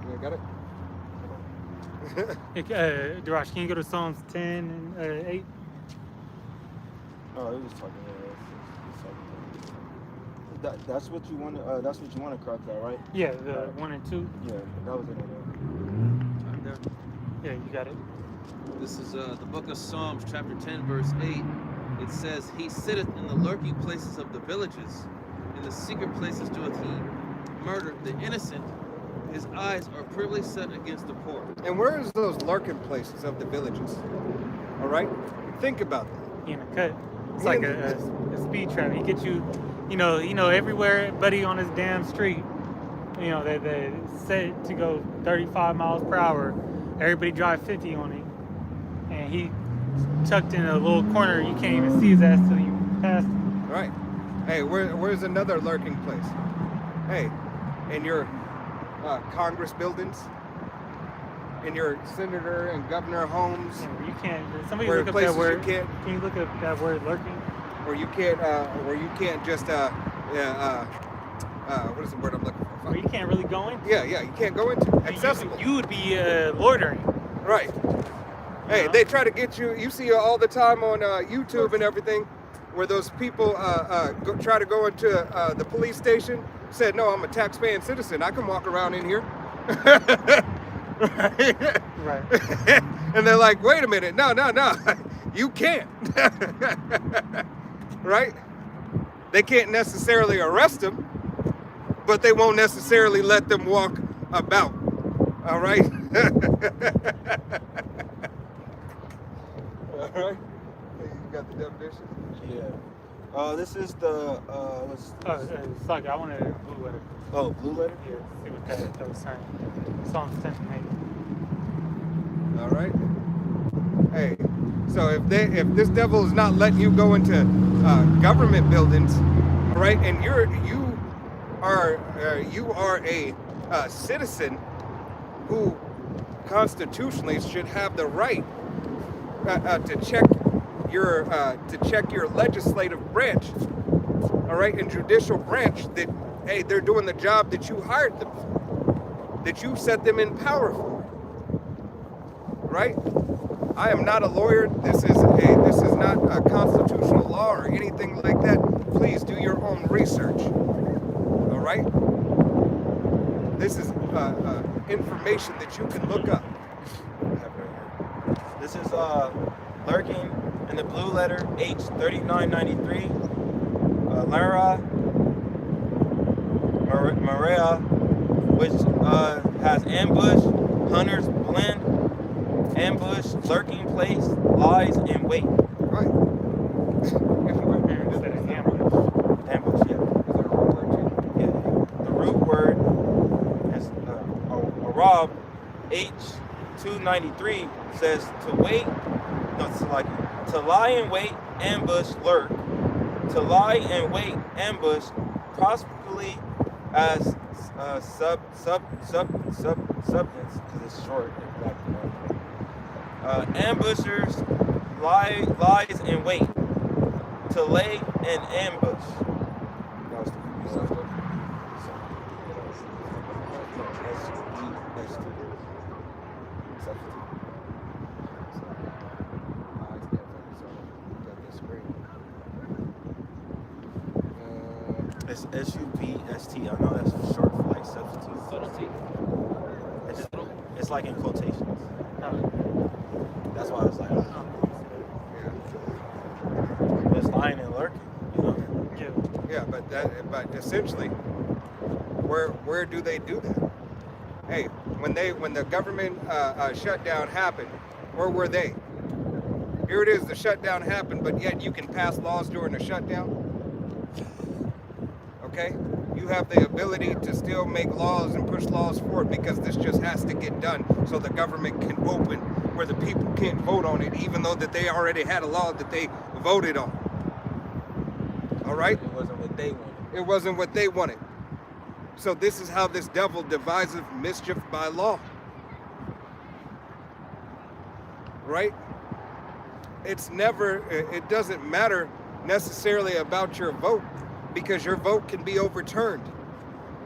You got it? Darash, can you go to Psalms 10 and 8? Oh, it was talking. That's what you want to. That's what you want to crack out, right? Yeah, the 1 and 2. Yeah, that was it. Right there. Yeah, you got it. This is the book of Psalms, chapter 10, verse 8. It says, "He sitteth in the lurking places of the villages. In the secret places doeth he murder the innocent. His eyes are privily set against the poor." And where is those lurking places of the villages? All right? Think about that. He in a cut. It's like a speed trap. He gets you, everywhere, buddy, on his damn street. They set to go 35 miles per hour. Everybody drive 50 on it. And he tucked in a little corner. You can't even see his ass till you pass him. Right. Hey, where's another lurking place? Hey, in your Congress buildings, in your senator and governor homes, Yeah, you can't. Somebody where look up that places word. you can't, Can you look up that word lurking? where you can't just what is the word I'm looking for? Where you can't really go in. Yeah, you can't go into accessible. You would be loitering. Right. Hey, they try to get you. You see it all the time on YouTube and everything, where those people try to go into the police station. Said, "No, I'm a taxpaying citizen. I can walk around in here." Right. And they're like, "Wait a minute, no, you can't." Right? They can't necessarily arrest them, but they won't necessarily let them walk about. All right? All right? You got the definition? Yeah. This is the. Sorry, I wanted a blue letter. Oh, blue letter? Yeah, see what that was saying. Psalms 10 and 8. All right. Hey, so if this devil is not letting you go into government buildings, all right, and you are a citizen who constitutionally should have the right to check your legislative branch, all right, and judicial branch that they're doing the job that you hired them for, that you set them in power for. Right? I am not a lawyer. This is not a constitutional law or anything like that. Please do your own research. All right? This is information that you can look up. This is lurking in the blue letter H 3993. Maria, which has ambush, hunters blend, ambush, lurking place, lies in wait. Right. Instead of ambush. Ambush, yeah. Yeah. The root word is Arab H293 says to wait, no, it's like to lie in wait, ambush, lurk. To lie in wait, ambush, prosperly as substance, because it's short in black and white. Ambushers lies in wait. To lay in ambush. That was the It's SUBST. I know that's short for like substitute. Subtlety. It's like in quotations. No. That's why I was like, it's lying and lurking, you know? Yeah. Yeah, but essentially, where do they do that? Hey, when the government shutdown happened, where were they? Here it is, the shutdown happened, but yet you can pass laws during the shutdown. Okay? You have the ability to still make laws and push laws forward because this just has to get done so the government can open where the people can't vote on it, even though that they already had a law that they voted on. All right? It wasn't what they wanted. It wasn't what they wanted. So this is how this devil deviseth mischief by law. Right? It doesn't matter necessarily about your vote, because your vote can be overturned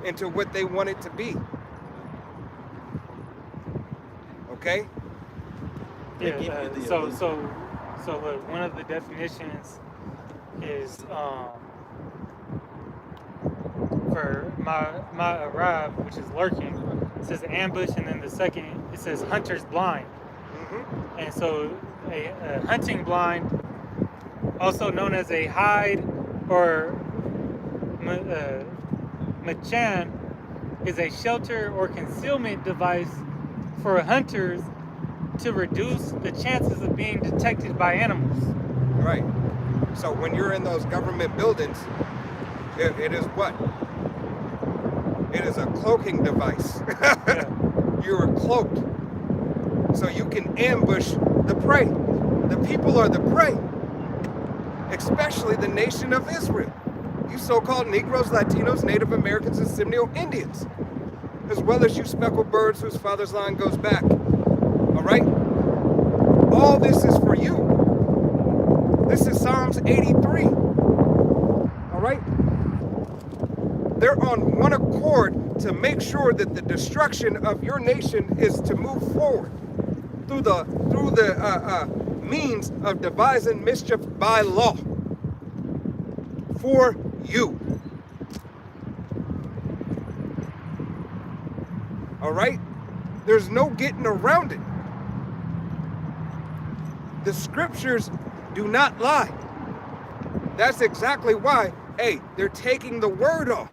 into what they want it to be. Okay? Yeah. So look, one of the definitions is for my Arab, which is lurking. It says ambush, and then the second it says hunter's blind. Mm-hmm. And so a hunting blind, also known as a hide or machan, is a shelter or concealment device for hunters to reduce the chances of being detected by animals. Right. So when you're in those government buildings, it is what? It is a cloaking device. Yeah. You are cloaked. So you can ambush the prey. The people are the prey. Especially the nation of Israel. You so-called Negroes, Latinos, Native Americans, and Seminole Indians. As well as you speckled birds whose father's line goes back. All right? All this is for you. This is Psalms 83. All right? They're on one accord to make sure that the destruction of your nation is to move forward through the means of devising mischief by law for you. All right? There's no getting around it. The scriptures do not lie. That's exactly why, hey, they're taking the word off.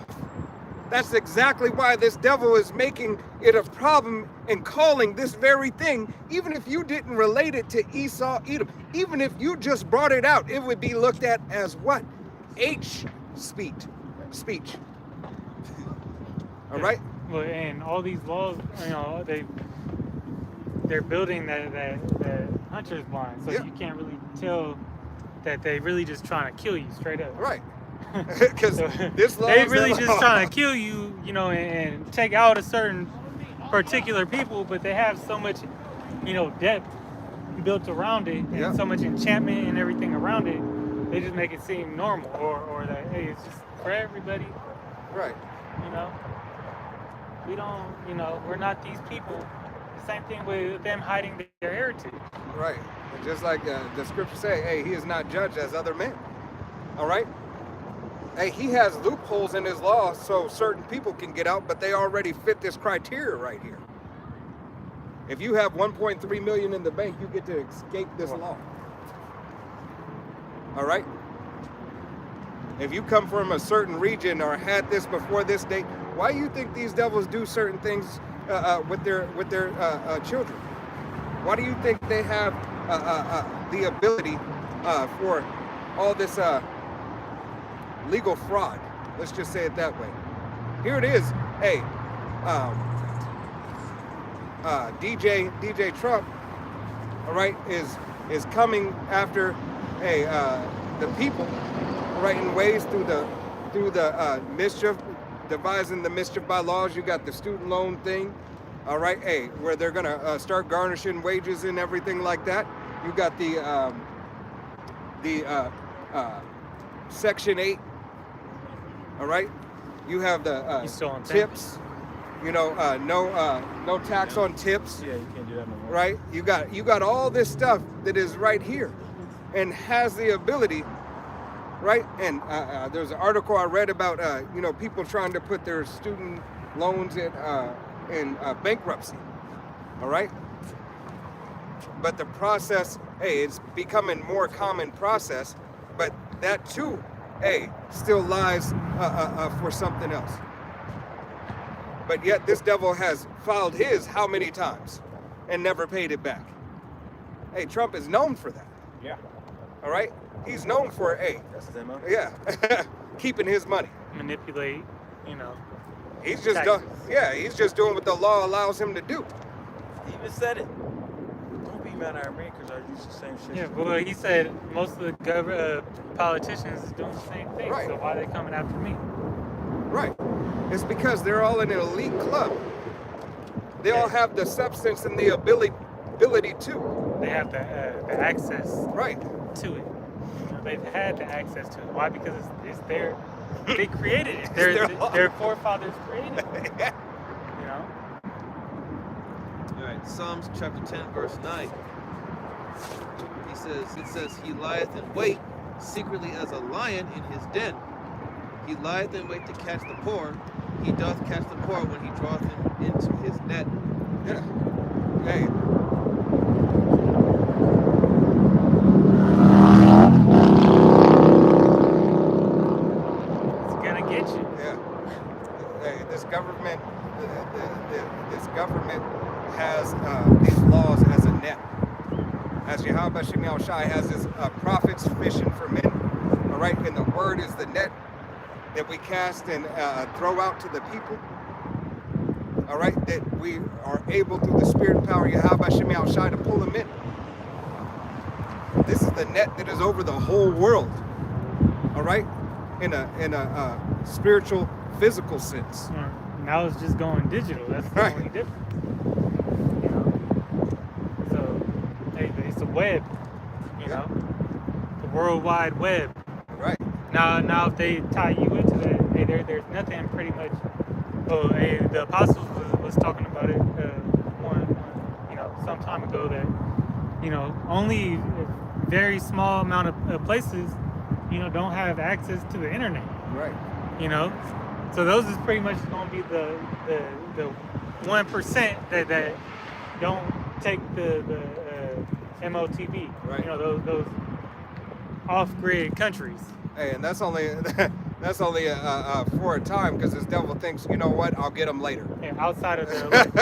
That's exactly why this devil is making it a problem and calling this very thing, even if you didn't relate it to Esau, Edom, even if you just brought it out, it would be looked at as what? H speech. All right? Well, and all these laws, they're building that hunter's blind, so Yeah. you can't really tell that they really just trying to kill you straight up. Right. Because So, this law they is really the just law. trying to kill you, and take out a certain particular people, but they have so much, depth built around it, and Yeah. so much enchantment and everything around it. They just make it seem normal, or that, hey, it's just for everybody. Right. We don't, we're not these people. The same thing with them hiding their heritage. Right. And just like the scriptures say, hey, he is not judged as other men. All right? Hey, he has loopholes in his law so certain people can get out, but they already fit this criteria right here. If you have 1.3 million in the bank, you get to escape this law. All right? If you come from a certain region or had this before this date, why do you think these devils do certain things with their children? Why do you think they have the ability for all this legal fraud? Let's just say it that way. Here it is. Hey, DJ Trump, all right, is coming after the people, all right, in ways through the mischief, devising the mischief by laws. You got the student loan thing, all right, hey, where they're gonna start garnishing wages and everything like that. You got the Section 8, all right. You have the tips. You know, no tax on tips. Yeah, you can't do that no more. Right? You got all this stuff that is right here, and has the ability, right? And there's an article I read about people trying to put their student loans in bankruptcy. All right. But the process, hey, it's becoming more common process, but that too, hey, still lies for something else. But yet this devil has filed his how many times and never paid it back? Hey, Trump is known for that. Yeah. All right? He's known for, That's his MO. yeah, keeping his money. Manipulate, He's just taxes. he's just doing what the law allows him to do. He even said it. Don't be mad at me because I use the same shit. Yeah, well, he said most of the politicians is doing the same thing. Right. So why are they coming after me? Right. It's because they're all in an elite club. They all have the substance and the ability to. They have the access Right. to it. They've had the access to it. Why? Because it's their. They created it. Their forefathers created it. Yeah. All right, Psalms chapter 10, verse 9. It says, he lieth in wait secretly as a lion in his den. He lieth in wait to catch the poor. He doth catch the poor when he draweth him into his net. Yeah. Hey. It's gonna get you. Yeah. Hey, this government has these laws as a net. As Yahweh Shem Shai has his prophets fishing for men. All right, and the word is the net that we cast and throw out to the people. All right, that we are able through the spirit and power of Yahweh Shem Shai to pull them in. This is the net that is over the whole world. All right, in a spiritual, physical sense. Now it's just going digital. That's the Right. only difference. So, hey, it's a web. The World Wide Web. Right. Now, if they tie you into that, hey, there's nothing pretty much. Oh, hey, the apostles was talking about it some time ago that only a very small amount of places don't have access to the internet. Right. So those is pretty much going to be the 1% that don't take the MOTV. Right. Those off-grid countries. Hey, and that's only for a time, because this devil thinks, you know what, I'll get them later. And outside of the elect,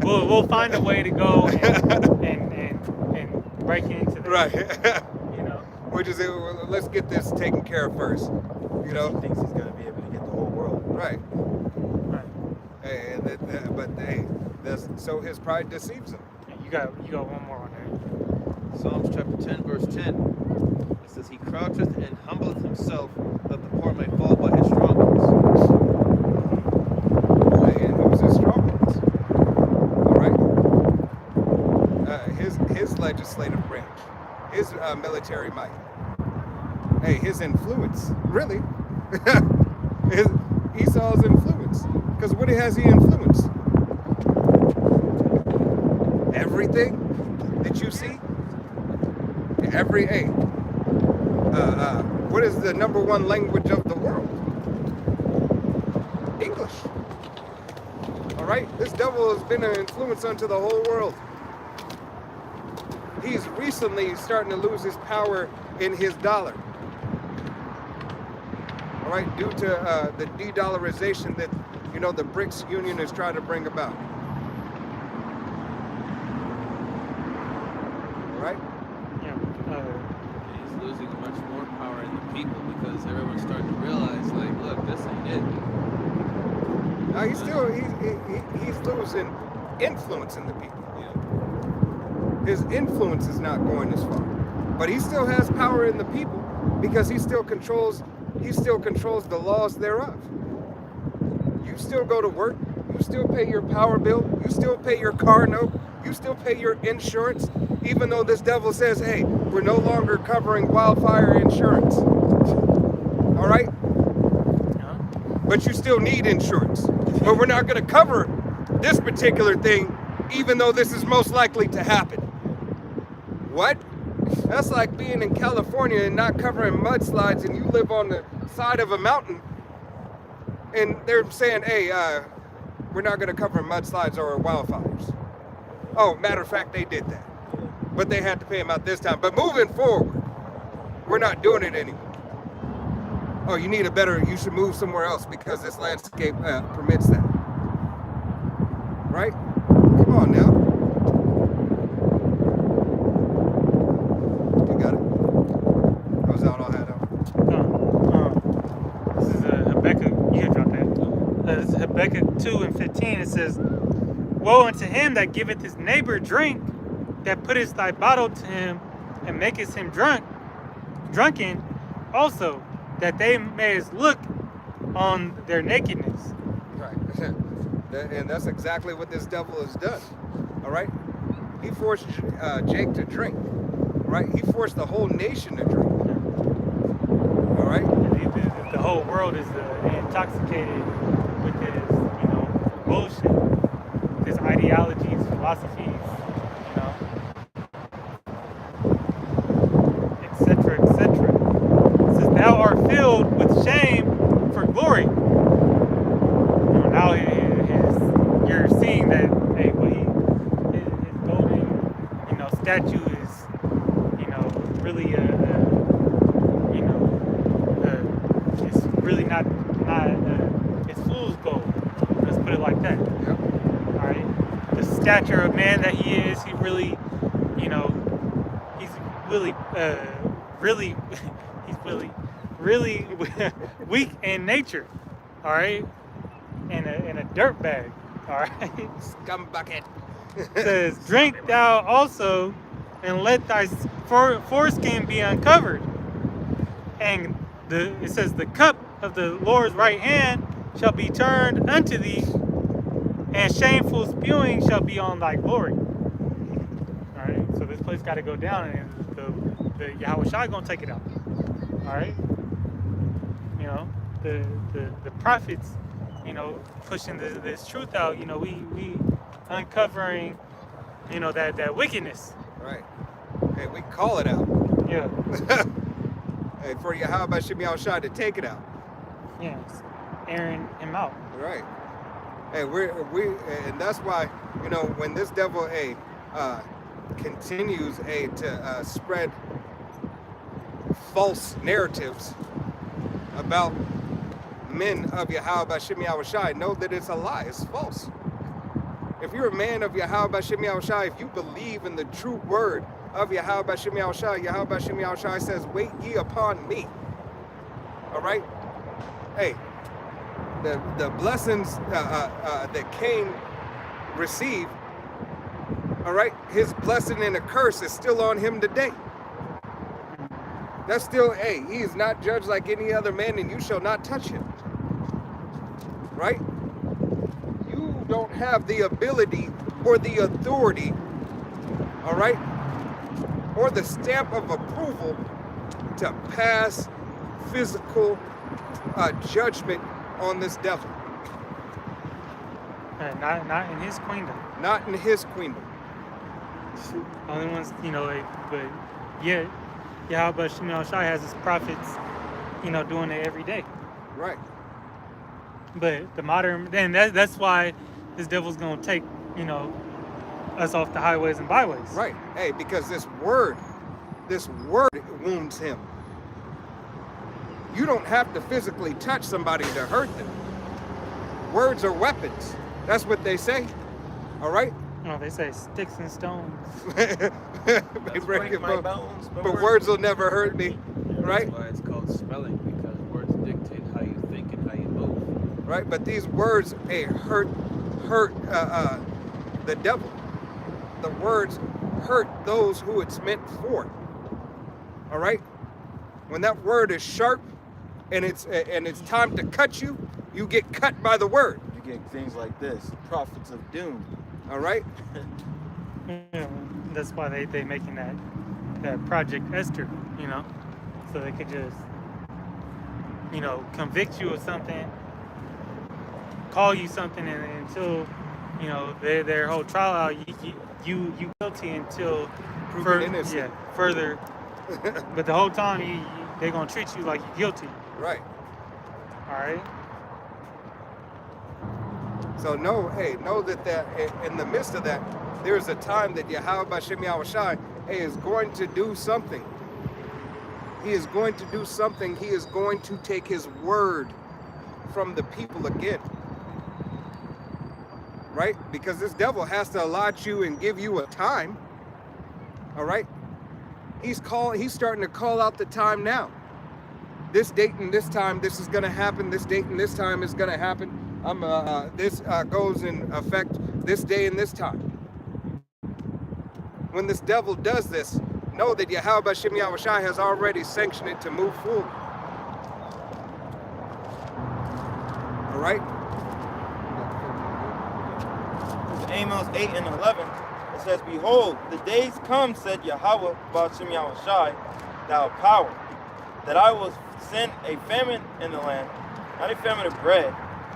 we'll find a way to go and break into that. Right. Which is, let's get this taken care of first. He thinks he's going to be able to get the whole world. Right. Right. Hey, so his pride deceives him. And you got one more on there. Psalms chapter 10, verse 10. It says, he croucheth and humbleth himself, that the poor may fall by his strong ones. And who's his strong ones? All right. His legislative branch, his military might. Hey, his influence, really. Esau's influence. Because what has he influenced? Everything that you see. What is the number one language of the world? English. All right, this devil has been an influence unto the whole world. He's recently starting to lose his power in his dollar. all right, due to the de-dollarization that, you know, the BRICS Union is trying to bring about. All right? Yeah. He's losing much more power in the people because everyone's starting to realize, like, look, this ain't it. Now he's losing influence in the people. Yeah. His influence is not going as far, but he still has power in the people because he still controls the laws thereof. You still go to work, you still pay your power bill, you still pay your car note, you still pay your insurance, even though this devil says, hey, we're no longer covering wildfire insurance. All right? But you still need insurance. But we're not going to cover this particular thing, even though this is most likely to happen. What? That's like being in California and not covering mudslides, and you live on the side of a mountain, and they're saying, hey, we're not going to cover mudslides or wildfires. Oh, matter of fact, they did that. But they had to pay them out this time. But moving forward, we're not doing it anymore. Oh, you should move somewhere else because this landscape permits that. Right? Come on now. You got it? That was out all had out. This is Habakkuk. You can drop that. This is Habakkuk 2:15. It says, "Woe unto him that giveth his neighbor drink, that putteth thy bottle to him, and maketh him drunken, also, that they may look on their nakedness." Right. And that's exactly what this devil has done. All right? He forced Jake to drink. All right? He forced the whole nation to drink. All right? The whole world is intoxicated with this, bullshit, this ideologies, philosophies, etc., etc. It says, "Thou art filled with shame for glory." Now you're seeing that, hey, his golden, statue is, really it's really not it's fool's gold. Let's put it like that. Yep. All right. The stature of man that he is, he really, he's really weak in nature. All right. And a dirt bag. All right. Scum bucket. It says, "Drink thou also, and let thy foreskin be uncovered." And it says, "The cup of the Lord's right hand shall be turned unto thee, and shameful spewing shall be on thy glory." All right. So this place got to go down, and the Yahweh Shai gonna take it out. All right. The prophets, pushing this truth out. We uncovering, that wickedness. Right. Hey, we call it out. Yeah. Hey, for Yahweh Shem Yahushua to take it out. Yeah. Airing him out. Right. Hey, and that's why, when this devil, continues, to spread false narratives about men of Yahweh Shem Yahushua, know that it's a lie. It's false. If you're a man of Yahweh Shem Yahushua, if you believe in the true word of Yahweh Shem Yahushua, Yahweh Shem Yahushua says, "Wait ye upon me." All right? Hey, the blessings that Cain received, all right, his blessing and a curse is still on him today. That's still, he is not judged like any other man, and you shall not touch him. Right? You don't have the ability or the authority, all right, or the stamp of approval to pass physical judgment on this devil. Not in his queendom. Not in his queendom. Only ones, but yeah, Yahweh Shem Yahushua has his prophets, doing it every day. Right. But the modern, then that's why this devil's gonna take, us off the highways and byways. Right. Hey, because this word wounds him. You don't have to physically touch somebody to hurt them. Words are weapons. That's what they say. All right? No, they say sticks and stones. They Let's break it, my but bones, words will never hurt me. Right? That's why it's called spelling, because words dictate how you think and how you move. Right? But these words, hey, hurt the devil. The words hurt those who it's meant for. All right? When that word is sharp and it's time to cut you, you get cut by the word. You get things like this, prophets of doom. All right? Yeah, that's why they making that Project Esther, you know, so they could just, you know, convict you of something, call you something, and until, you know, their whole trial out, you guilty until further. But the whole time they're gonna treat you like you're guilty. Right. All right. So know that in the midst of that, there's a time that Yahweh B'Shem Yahushai is going to do something. He is going to do something. He is going to take his word from the people again. Right? Because this devil has to allot you and give you a time. All right? He's starting to call out the time now. This date and this time, this is going to happen. This date and this time is going to happen. This goes in effect this day and this time. When this devil does this, know that Yahweh B'Shem Yahushai has already sanctioned it to move forward. All right? Amos 8 and 11, it says, Behold, the days come, said Yahweh B'Shem Yahushai, thou power, that I will send a famine in the land, not a famine of bread,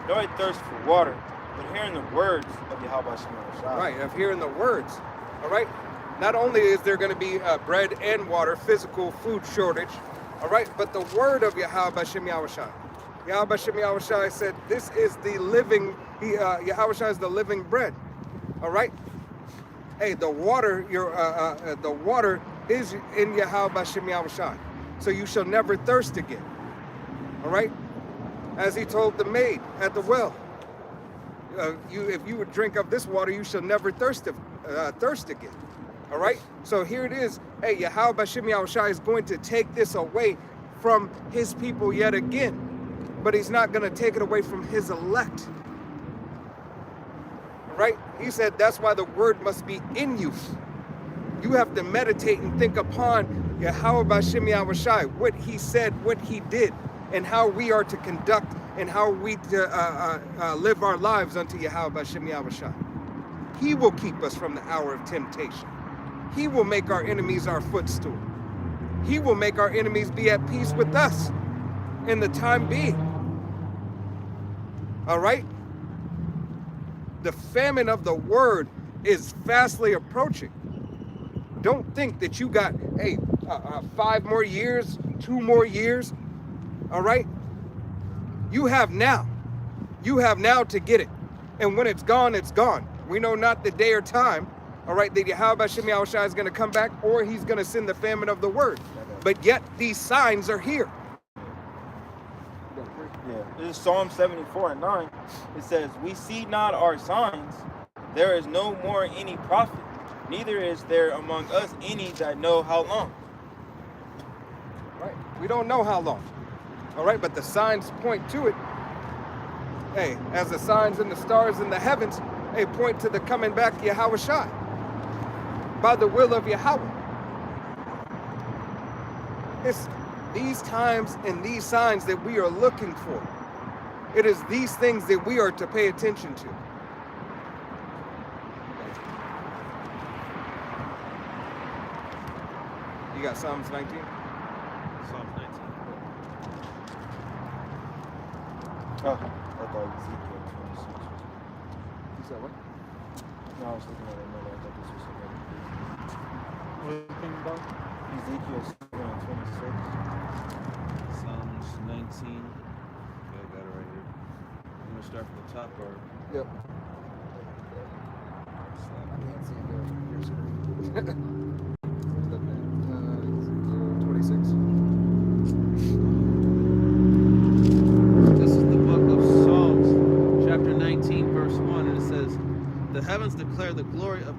nor a thirst for water, but hearing the words of Yahweh B'Shem Yahushai. Right, of hearing the words. All right? Not only is there going to be bread and water, physical food shortage, all right, but the word of Yahweh B'Shem Yahushai. Yahweh B'Shem Yahushai said, this is the living, Yahushai is the living bread. All right? Hey, the water is in Yahweh B'Shem Yahushai. So you shall never thirst again. All right? As he told the maid at the well, if you would drink of this water, you shall never thirst again. All right? So here it is. Hey, Yahweh B'Shem Yahushai is going to take this away from his people yet again. But he's not going to take it away from his elect. Right? He said that's why the word must be in you. You have to meditate and think upon Yahweh B'Shem Yahushai, what he said, what he did, and how we are to conduct and how we live our lives unto Yahweh B'Shem Yahushai. He will keep us from the hour of temptation. He will make our enemies our footstool. He will make our enemies be at peace with us in the time being. All right? The famine of the word is fastly approaching. Don't think that you got, 5 more years, 2 more years. All right? You have now. You have now to get it. And when it's gone, it's gone. We know not the day or time, all right, that Yahweh B'Shem Yahushai is going to come back, or he's going to send the famine of the word. But yet these signs are here. Yeah, this is Psalm 74 and 9. It says, we see not our signs. There is no more any prophet. Neither is there among us any that know how long. Right? We don't know how long. All right, but the signs point to it. Hey, as the signs and the stars in the heavens, they point to the coming back of Yahweh Shai by the will of Yahweh. It's these times and these signs that we are looking for. It is these things that we are to pay attention to. You got Psalms 19? Psalms 19. Oh, I thought Ezekiel 26. You said what? No, I was looking at another. I thought this was another. What are you thinking about? Ezekiel 26. Psalms 19. Yeah, I got it right here. I'm gonna start from the top or Yep. I can't see your screen. 26.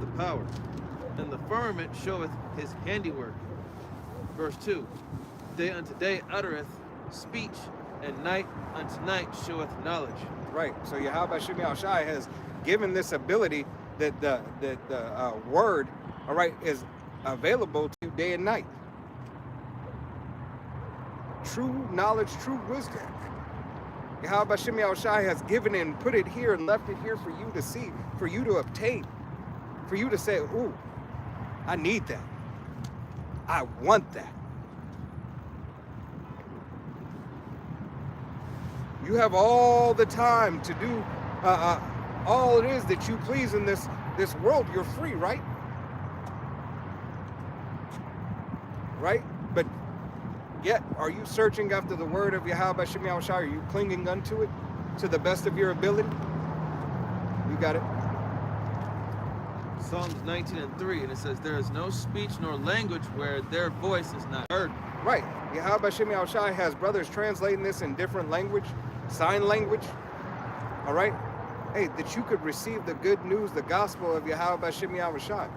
the power, and the firmament showeth his handiwork. Verse 2, day unto day uttereth speech, and night unto night showeth knowledge. Right. So Yahweh Shem Shai has given this ability that the word, all right, is available to you day and night. True knowledge, true wisdom. Yahweh Shem Shai has given it and put it here and left it here for you to see, for you to obtain, for you to say, ooh, I need that. I want that. You have all the time to do all it is that you please in this world. You're free, right? Right? But yet, are you searching after the word of Yahweh Shem Shai? Are you clinging unto it to the best of your ability? You got it. Psalms 19:3, and it says, there is no speech nor language where their voice is not heard. Right. Yahweh Shem Shai has brothers translating this in different language, sign language. All right? Hey, that you could receive the good news, the gospel of Yahweh Shem Shai.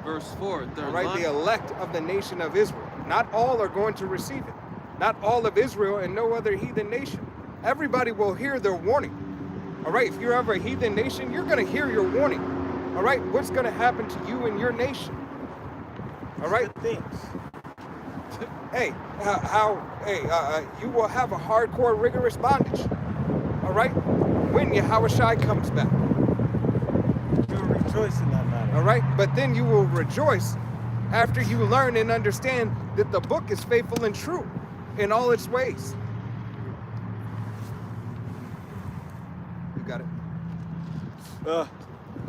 Verse 4, All right, the elect of the nation of Israel. Not all are going to receive it. Not all of Israel and no other heathen nation. Everybody will hear their warning. All right, if you're ever a heathen nation, you're going to hear your warning. All right, what's going to happen to you and your nation? All right, Things. hey, you will have a hardcore, rigorous bondage. All right, when Yahweh Shai comes back. You'll rejoice in that matter. All right, but then you will rejoice after you learn and understand that the book is faithful and true in all its ways. You got it.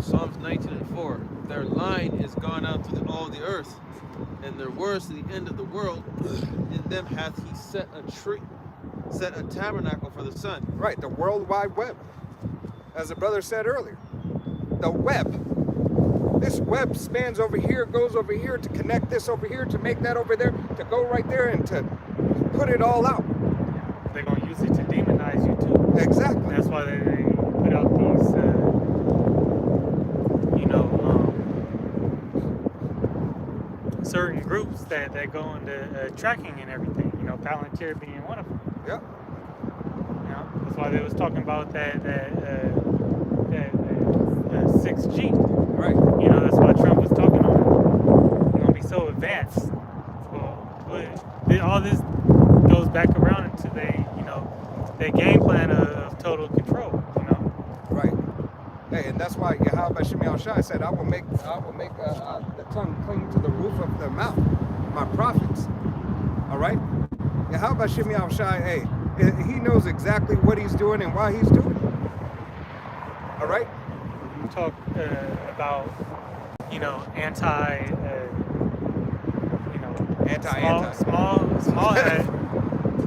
Psalms 19:4, their line is gone out to all the earth, and their words to the end of the world. In them hath he set a tabernacle for the sun. Right, the World Wide Web. As the brother said earlier, the web. This web spans over here, goes over here to connect this over here, to make that over there, to go right there and to put it all out. They're going to use it to demonize you too. Exactly. That's why they put out these, certain groups that go into tracking and everything. You know, Palantir being one of them. Yep. You know, that's why they was talking about that 6G. Right. You know, that's why Trump was talking on. It's gonna be so advanced. Well, all this goes back around into their game plan of total control. You know. Right. Hey, and that's why Yahweh Shem Shai said, I will make the tongue cling to the roof of the mouth, my prophets. All right. Yahweh Shem Shai, hey, he knows exactly what he's doing and why he's doing it. All right. You talk about, anti. Small.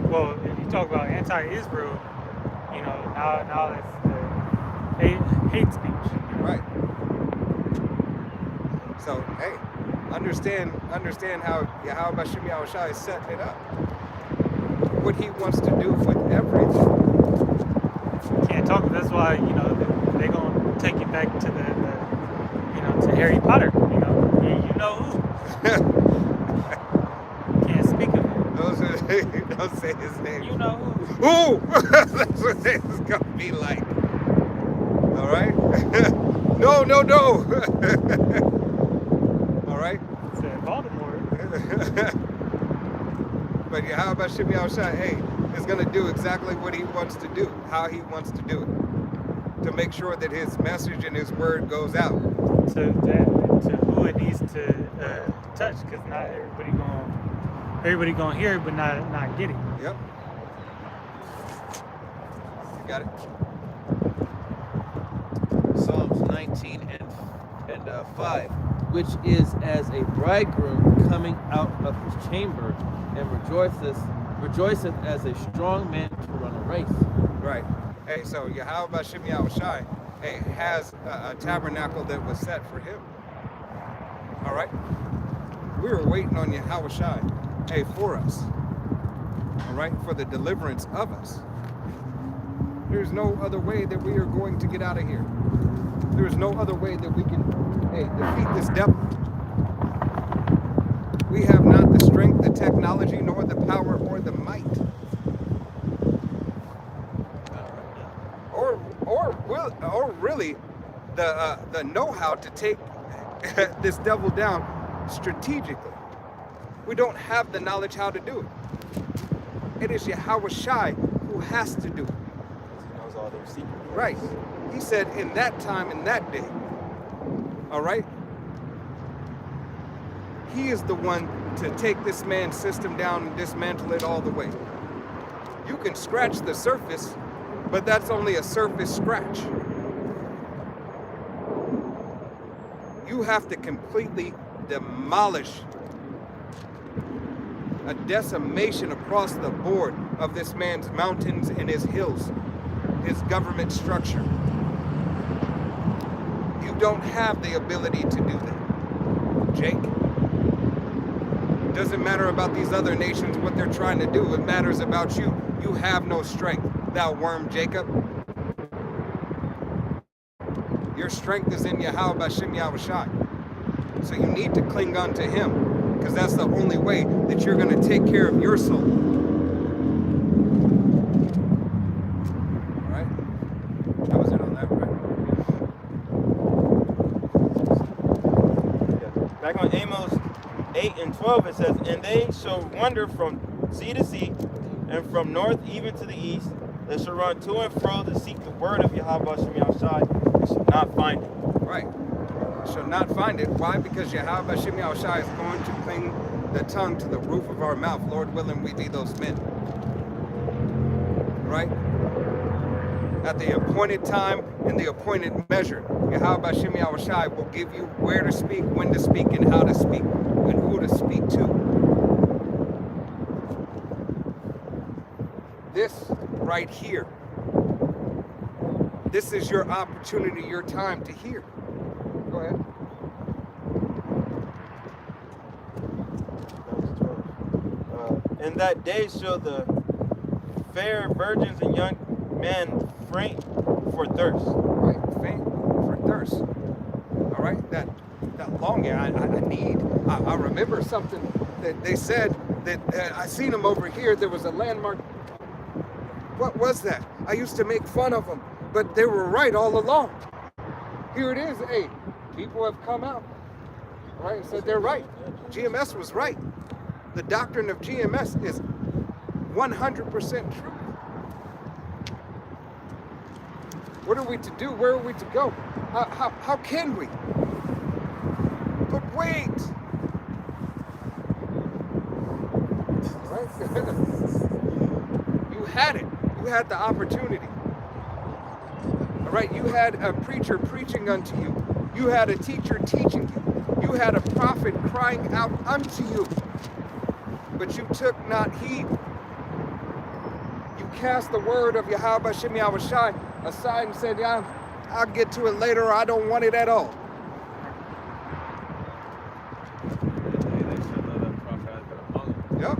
Well, if you talk about anti-Israel, now it's hate speech. Right. So hey, understand how Yahweh Shem Shai is setting it up. What he wants to do with everything. Can't talk. That's why they're gonna take you back to to Harry Potter. You know who. Can't speak of him. Don't say his name. You know who. Who? That's what it's gonna be like. All right. No. All right. It's Baltimore. But Yahweh Shem Shai, hey, is going to do exactly what he wants to do, how he wants to do it, to make sure that his message and his word goes out. To who it needs to touch, because not everybody gonna hear it, but not get it. Yep. You got it. Psalms 19 and 5, which is as a bridegroom coming out of his chamber, and rejoiceth as a strong man to run a race. Right. Hey, so Yahweh Shem Shai, hey, has a tabernacle that was set for him. All right. We were waiting on Yahweh Shai, hey, for us. All right, for the deliverance of us. There's no other way that we are going to get out of here. There is no other way that we can, hey, defeat this devil. We have not the strength, the technology, nor the power, or the might. Or really the know-how to take this devil down strategically. We don't have the knowledge how to do it. It is Yahweh Shai who has to do it. He knows all their secrets. Right. He said in that time, in that day. All right? He is the one to take this man's system down and dismantle it all the way. You can scratch the surface, but that's only a surface scratch. You have to completely demolish a decimation across the board of this man's mountains and his hills, his government structure. You don't have the ability to do that, Jake. It doesn't matter about these other nations, what they're trying to do. It matters about you. You have no strength, thou worm Jacob. Your strength is in Yahweh B'Shem Yahushai. So you need to cling on to him, because that's the only way that you're going to take care of your soul. All right? That was it on that, right? Yeah. Back on Amos 8 and 12, it says, "And they shall wander from sea to sea, and from north even to the east. They shall run to and fro to seek the word of Yahweh B'Shem Yahushai, and shall not find it." Right. Shall not find it. Why? Because Yahweh B'Shem Yahushai is going to cling the tongue to the roof of our mouth. Lord willing, we be those men. Right? At the appointed time and the appointed measure, Yahweh B'Shem Yahushai will give you where to speak, when to speak, and how to speak, and who to speak to. This right here, this is your opportunity, your time to hear. Go ahead. In that day shall the fair virgins and young men faint for thirst. Right, faint for thirst. All right, that longing I need. I remember something that they said that I seen them over here. There was a landmark. What was that? I used to make fun of them, but they were right all along. Here it is. Hey, people have come out. Right, and said they're right. GMS was right. The doctrine of GMS is 100% true. What are we to do? Where are we to go? How can we? But wait. Right? You had it. You had the opportunity. All right? You had a preacher preaching unto you. You had a teacher teaching you. You had a prophet crying out unto you. But you took not heed. You cast the word of Yahweh B'Shem Yahushai aside and said, yeah, I'll get to it later, or I don't want it at all. Yep.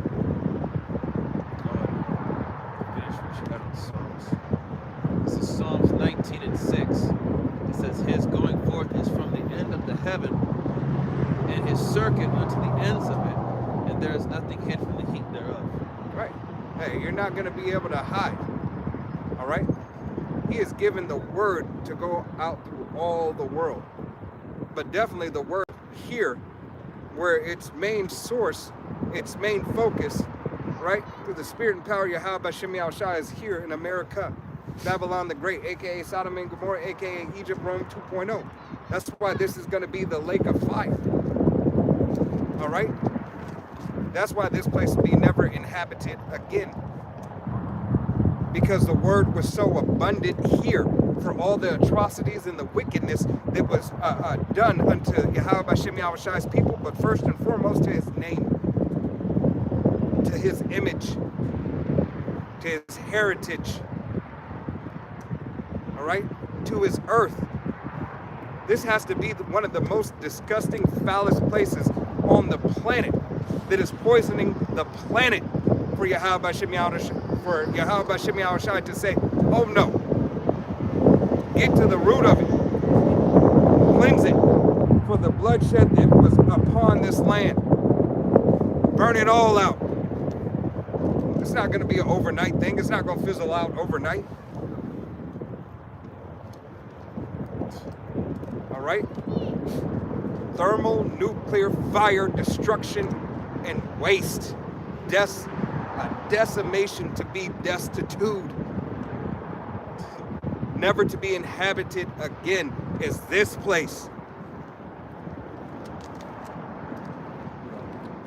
This is Psalms 19 and 6. It says, "His going forth is from the end of the heaven, and his circuit unto the ends of it, and there is nothing hid from the heat thereof." Right. Hey, you're not going to be able to hide. All right? He has given the word to go out through all the world. But definitely the word here, where its main source, its main focus, right, through the spirit and power of Yahweh B'Shem Yahushai is here in America. Babylon the Great, aka Sodom and Gomorrah, aka Egypt, Rome 2.0. That's why this is going to be the lake of fire. All right? That's why this place will be never inhabited again. Because the word was so abundant here for all the atrocities and the wickedness that was done unto Yahweh B'Shem Yahushai's people, but first and foremost to his name, to his image, to his heritage, all right, to his earth. This has to be one of the most disgusting, foulest places on the planet that is poisoning the planet for Yahweh B'Shem Yahushai to say, oh no, get to the root of it. cleanse it for the bloodshed that was upon this land. Burn it all out. It's not going to be an overnight thing. It's not going to fizzle out overnight. All right? Thermonuclear fire, destruction, and waste. A decimation to be destitute. Never to be inhabited again is this place.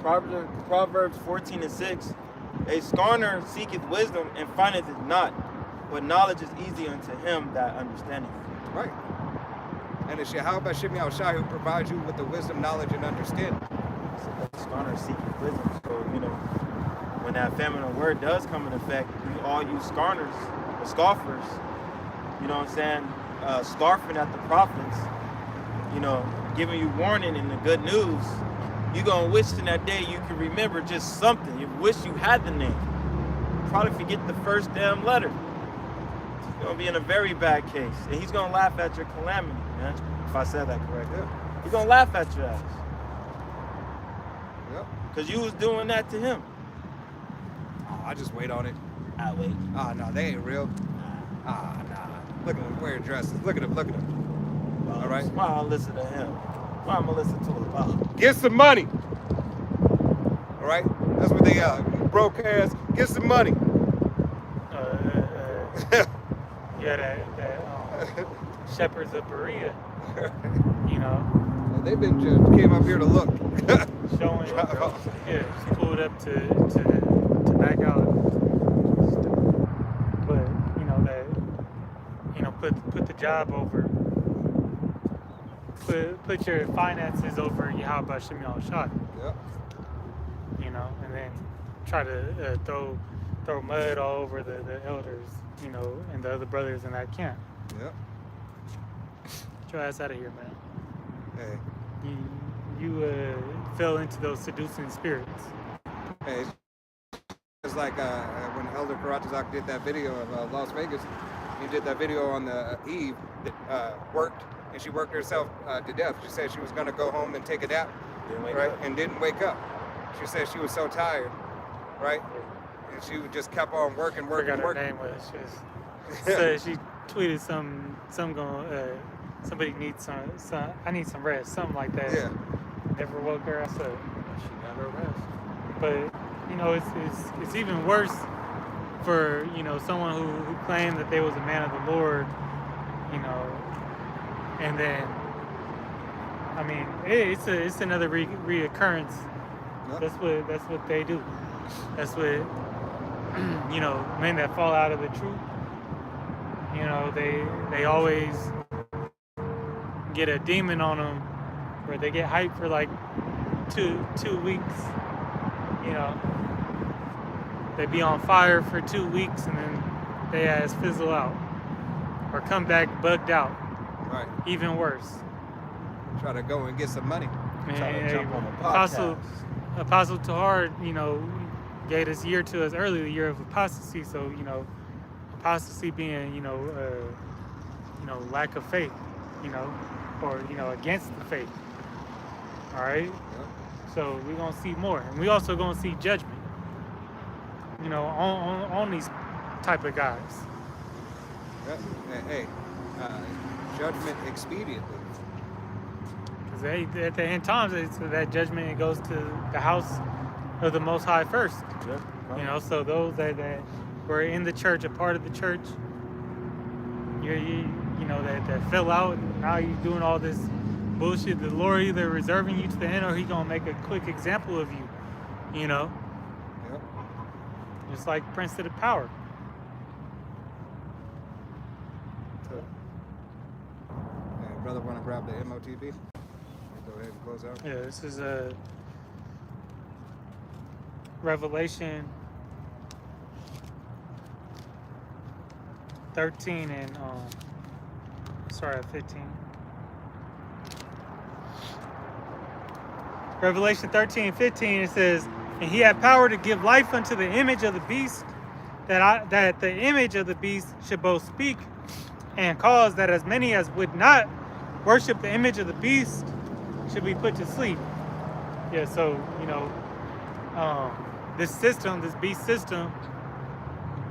Proverbs 14:6. A scorner seeketh wisdom and findeth it not, but knowledge is easy unto him that understandeth. Right. And it's Yahweh Shem Yahushua who provides you with the wisdom, knowledge, and understanding. So a scorner seeketh wisdom. So, when that feminine word does come in effect, we all use scorners, or scoffers, scoffing at the prophets, giving you warning and the good news. You're going to wish in that day you can remember just something. You wish you had the name. Probably forget the first damn letter. You're going to be in a very bad case. And he's going to laugh at your calamity, man. If I said that correctly. Yeah. He's going to laugh at your ass. Yep. Because you was doing that to him. Oh, I just wait on it. I wait. Ah, no, they ain't real. Ah, nah. Look at them wearing dresses. Look at them. Well, all right? Why I listen to him? Why am I listening to him about? Get some money. All right? That's what they broke ass. Get some money. Yeah, that shepherds of Berea, They've been came up here to look. showing, yeah, she pulled up to back out. But put the job over. Put your finances over Yahweh Shem Yahushua. Yep. And then try to throw mud all over the elders, and the other brothers in that camp. Yep. Get your ass out of here, man. Hey. You fell into those seducing spirits. Hey. It's like when Elder Karatazak did that video of Las Vegas. He did that video on the Eve that worked. And she worked herself to death. She said she was going to go home and take a nap, right? And didn't wake up. She said she was so tired, right? And she just kept on working. I forgot her name was. She tweeted somebody needs some. I need some rest, something like that. Yeah. Never woke her ass up. She got her rest. But it's even worse for someone who claimed that they was a man of the Lord, and then it's another reoccurrance. Yep. That's what they do. That's what men that fall out of the truth. They always get a demon on them, where they get hyped for like two weeks. They be on fire for 2 weeks and then they ass fizzle out or come back bugged out. Right. Even worse. Try to go and get some money. Try to jump on the podcast. Apostle Tahar, gave this year to us early, the year of apostasy. So, apostasy being, lack of faith, or, against the faith. All right? Yep. So we're going to see more. And we also going to see judgment, on these type of guys. Yep. Hey, judgment expediently. Because at the end times, that judgment, it goes to the house of the Most High first. Yeah. So those that were in the church, a part of the church, that fell out, and now you're doing all this bullshit. The Lord either reserving you to the end, or He gonna make a quick example of you. Yep. Just like Prince of the Power. Hey, brother, want to grab the MOTB? Go ahead and close out. Yeah, this is Revelation 13 and 15. Revelation 13:15, it says, "And he had power to give life unto the image of the beast, that the image of the beast should both speak and cause that as many as would not worship the image of the beast should be put to sleep. Yeah, so, you know, this system, this beast system,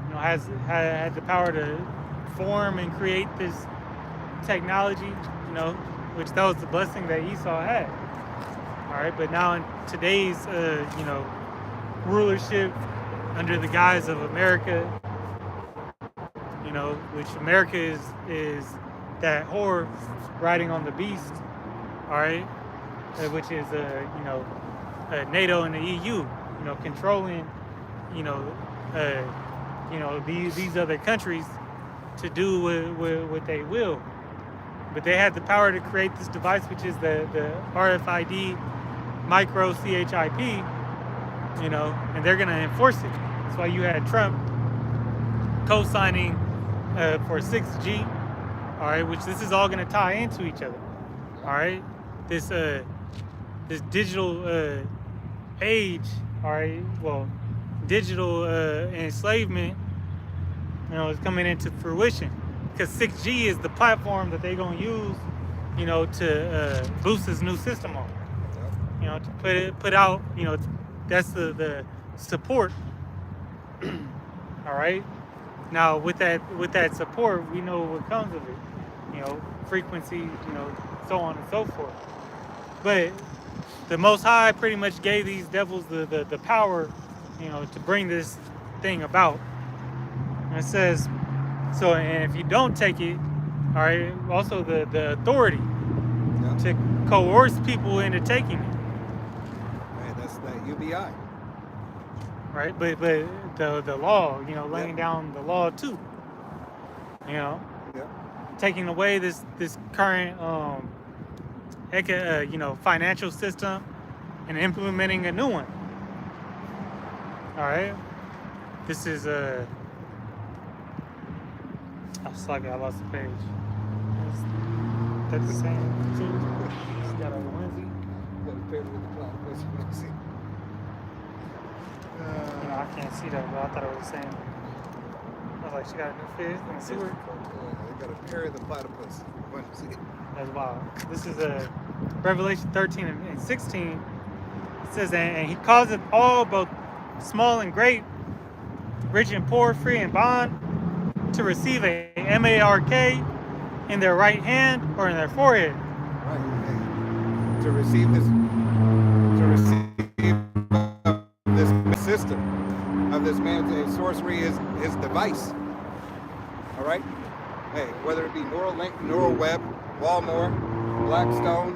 you know, had the power to form and create this technology, you know, which that was the blessing that Esau had. All right, but now in today's, you know, rulership under the guise of America, you know, which America is that whore riding on the beast, all right, which is, you know, NATO and the EU, you know, controlling, you know, these other countries to do what they will. But they had the power to create this device, which is the RFID micro CHIP, you know, and they're going to enforce it. That's why you had Trump co-signing for 6G, all right, which this is all going to tie into each other, all right? This digital age, all right, well, digital enslavement, you know, is coming into fruition. Because 6G is the platform that they're going to use, you know, to boost this new system on. You know, to put out, you know, that's the support. All right. Now with that support, we know what comes of it. You know, frequency, you know, so on and so forth. But the Most High pretty much gave these devils the power, you know, to bring this thing about. And it says, so, and if you don't take it, all right, also the authority to coerce people into taking it. Right, that's that UBI. Right, but the law, you know, laying down the law too. You know, taking away this current you know, financial system and implementing a new one. All right, this is Sorry, I lost the page. That's the same too. She's got a onesie. I can't see that, but I thought it was the same. I was like, she got a new fish and a sewer. They got a pair of the platypus. That's wild. This is Revelation 13 and 16. It says, and he causeth all, both small and great, rich and poor, free and bond, to receive a MARK in their right hand or in their forehead. Right. To receive this system of this man's sorcery is his device. All right. Hey, whether it be Neuralink, Neural Web, Walmore, Blackstone,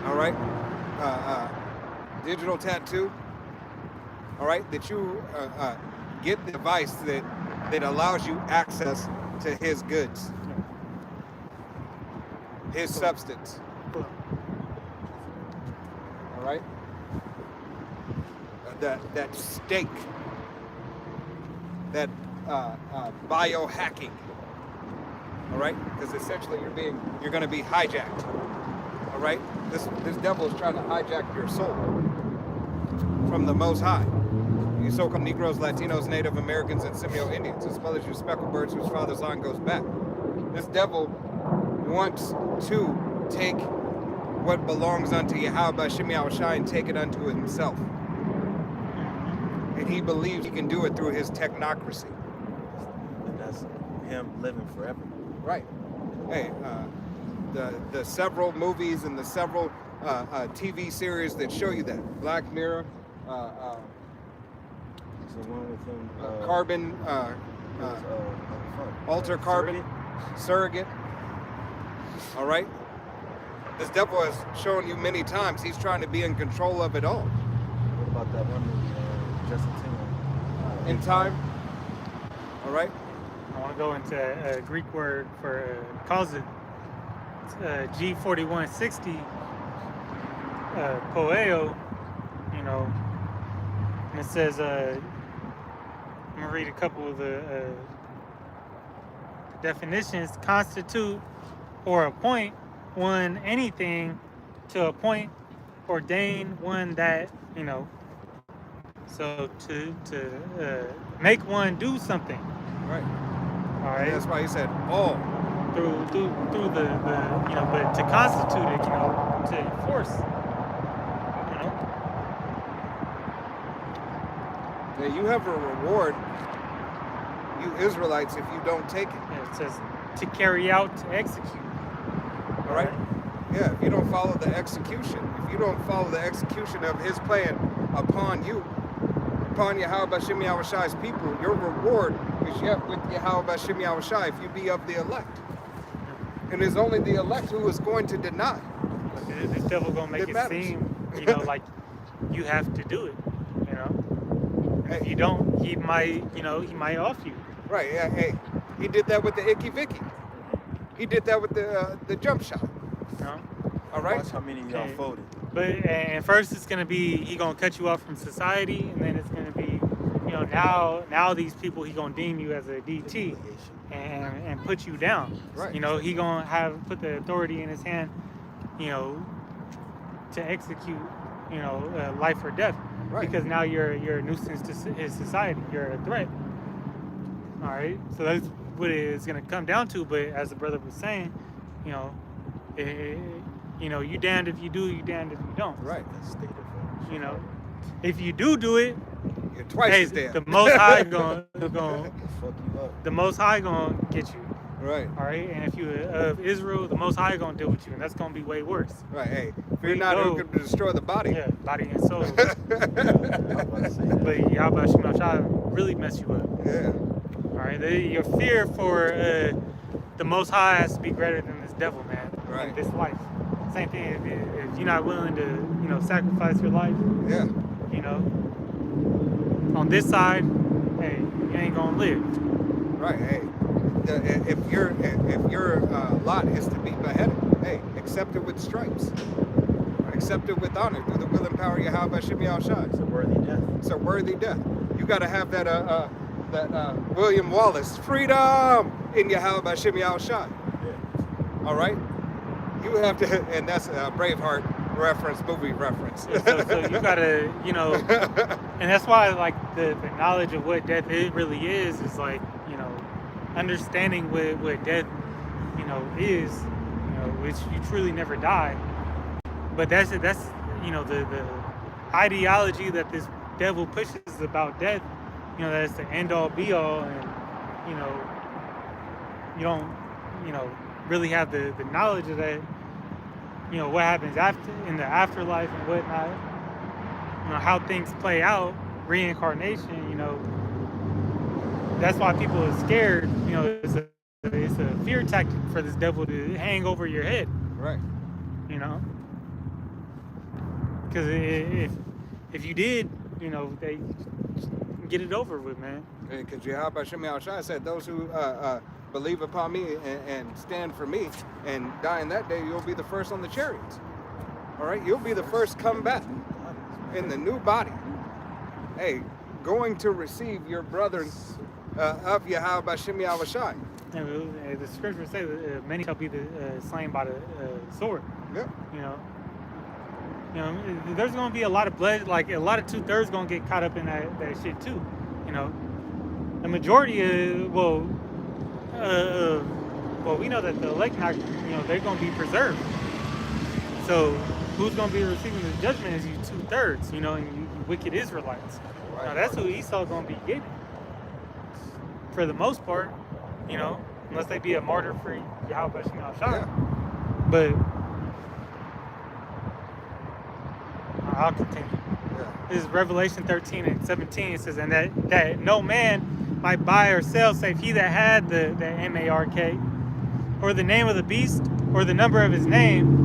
all right, digital tattoo, all right, that you get the device that allows you access to his goods, his substance. All right, that stake, that biohacking. All right, because essentially you're going to be hijacked. All right, this devil is trying to hijack your soul from the Most High. You so-called Negroes, Latinos, Native Americans, and Semio Indians, as well as you speckled birds whose father's line goes back. This devil wants to take what belongs unto Yahweh Shemi Shai and take it unto himself. And he believes he can do it through his technocracy. And that's him living forever. Right. Hey, the several movies and the several TV series that show you that. Black Mirror, the one with him, Carbon, Alter Carbon, Surrogate. All right. This devil has shown you many times he's trying to be in control of it all. What about that one movie, Justin Timberlake? In Time. All right. I want to go into a Greek word for cause it. It's G4160, poeo, you know, and it says, I'm going to read a couple of the definitions. Constitute or appoint one anything, to appoint, ordain one that, you know, so to make one do something. Right. All right. And that's why he said all. through the but to constitute it, to enforce, Yeah, you have a reward, you Israelites, if you don't take it. Yeah, it says to carry out, to execute. All right? Yeah, if you don't follow the execution, if you don't follow the execution of his plan upon you, upon Yahweh B'Shem Yahushai's people, your reward is yet with Yahweh B'Shem Yahushai if you be of the elect. And it's only the elect who is going to deny. But this devil gonna make it seem, like you have to do it, And if you don't, he might off you. Right, yeah, hey, he did that with the Icky Vicky. He did that with the jump shot. All right? Watch how many of y'all folded. And first it's gonna be he gonna cut you off from society, and then it's gonna be, now these people he gonna deem you as a DT and put you down. Right. He gonna put the authority in his hand, to execute, life or death. Right. Because now you're a nuisance to his society. You're a threat. All right. So that's what it's gonna come down to. But as the brother was saying, you damned if you do, you damned if you don't. Right. If you do it, you're twice as damn. the Most High gonna Fuck you up. the Most High gonna get you. Right. All right. And if you're of Israel, the Most High gonna deal with you, and that's gonna be way worse. Right. Hey, if you're not who can destroy the body. Yeah, body and soul. But Yahweh Shema Shai really mess you up. Yeah. All right. Your fear for the Most High has to be greater than this devil, man. Right. In this life. Same thing. If you're not willing to, sacrifice your life. Yeah. On this side, hey, you ain't gonna live. Right. Hey, if your lot is to be beheaded, hey, accept it with stripes. Accept it with honor through the will and power of Yahweh B'Shem Yahushai. It's a worthy death. It's a worthy death. You got to have that William Wallace freedom in Yahweh B'Shem Yahushai. Yeah. All right. You have to, and that's a Braveheart reference, movie reference. So you gotta, and that's why like the knowledge of what death really is like, understanding what death, is, which you truly never die. But that's the ideology that this devil pushes about death, that it's the end all be all, and you don't, really have the knowledge of that, what happens in the afterlife and whatnot, how things play out, reincarnation, that's why people are scared, it's a fear tactic for this devil to hang over your head. Right. Because if you did, they get it over with, man. Because Yahweh B'Shem Yahushai said, those who believe upon me and stand for me and die in that day, you'll be the first on the chariots. All right? You'll be the first come back in the new body. Hey, going to receive your brethren of Yahweh B'Shem Yahushai. And the scriptures say that many shall be slain by the sword. Yep. There's going to be a lot of blood, like a lot of 2/3 going to get caught up in that shit too. The majority we know that the elect, they're going to be preserved. So who's going to be receiving the judgment is you 2/3, and you wicked Israelites. Right. Now that's who Esau going to be getting. For the most part, unless they be a martyr for Yahweh B'Shem Yahushai. Yeah. But I'll continue. Yeah. This is Revelation 13:17. It says, and that no man might buy or sell save he that had the MARK, or the name of the beast, or the number of his name.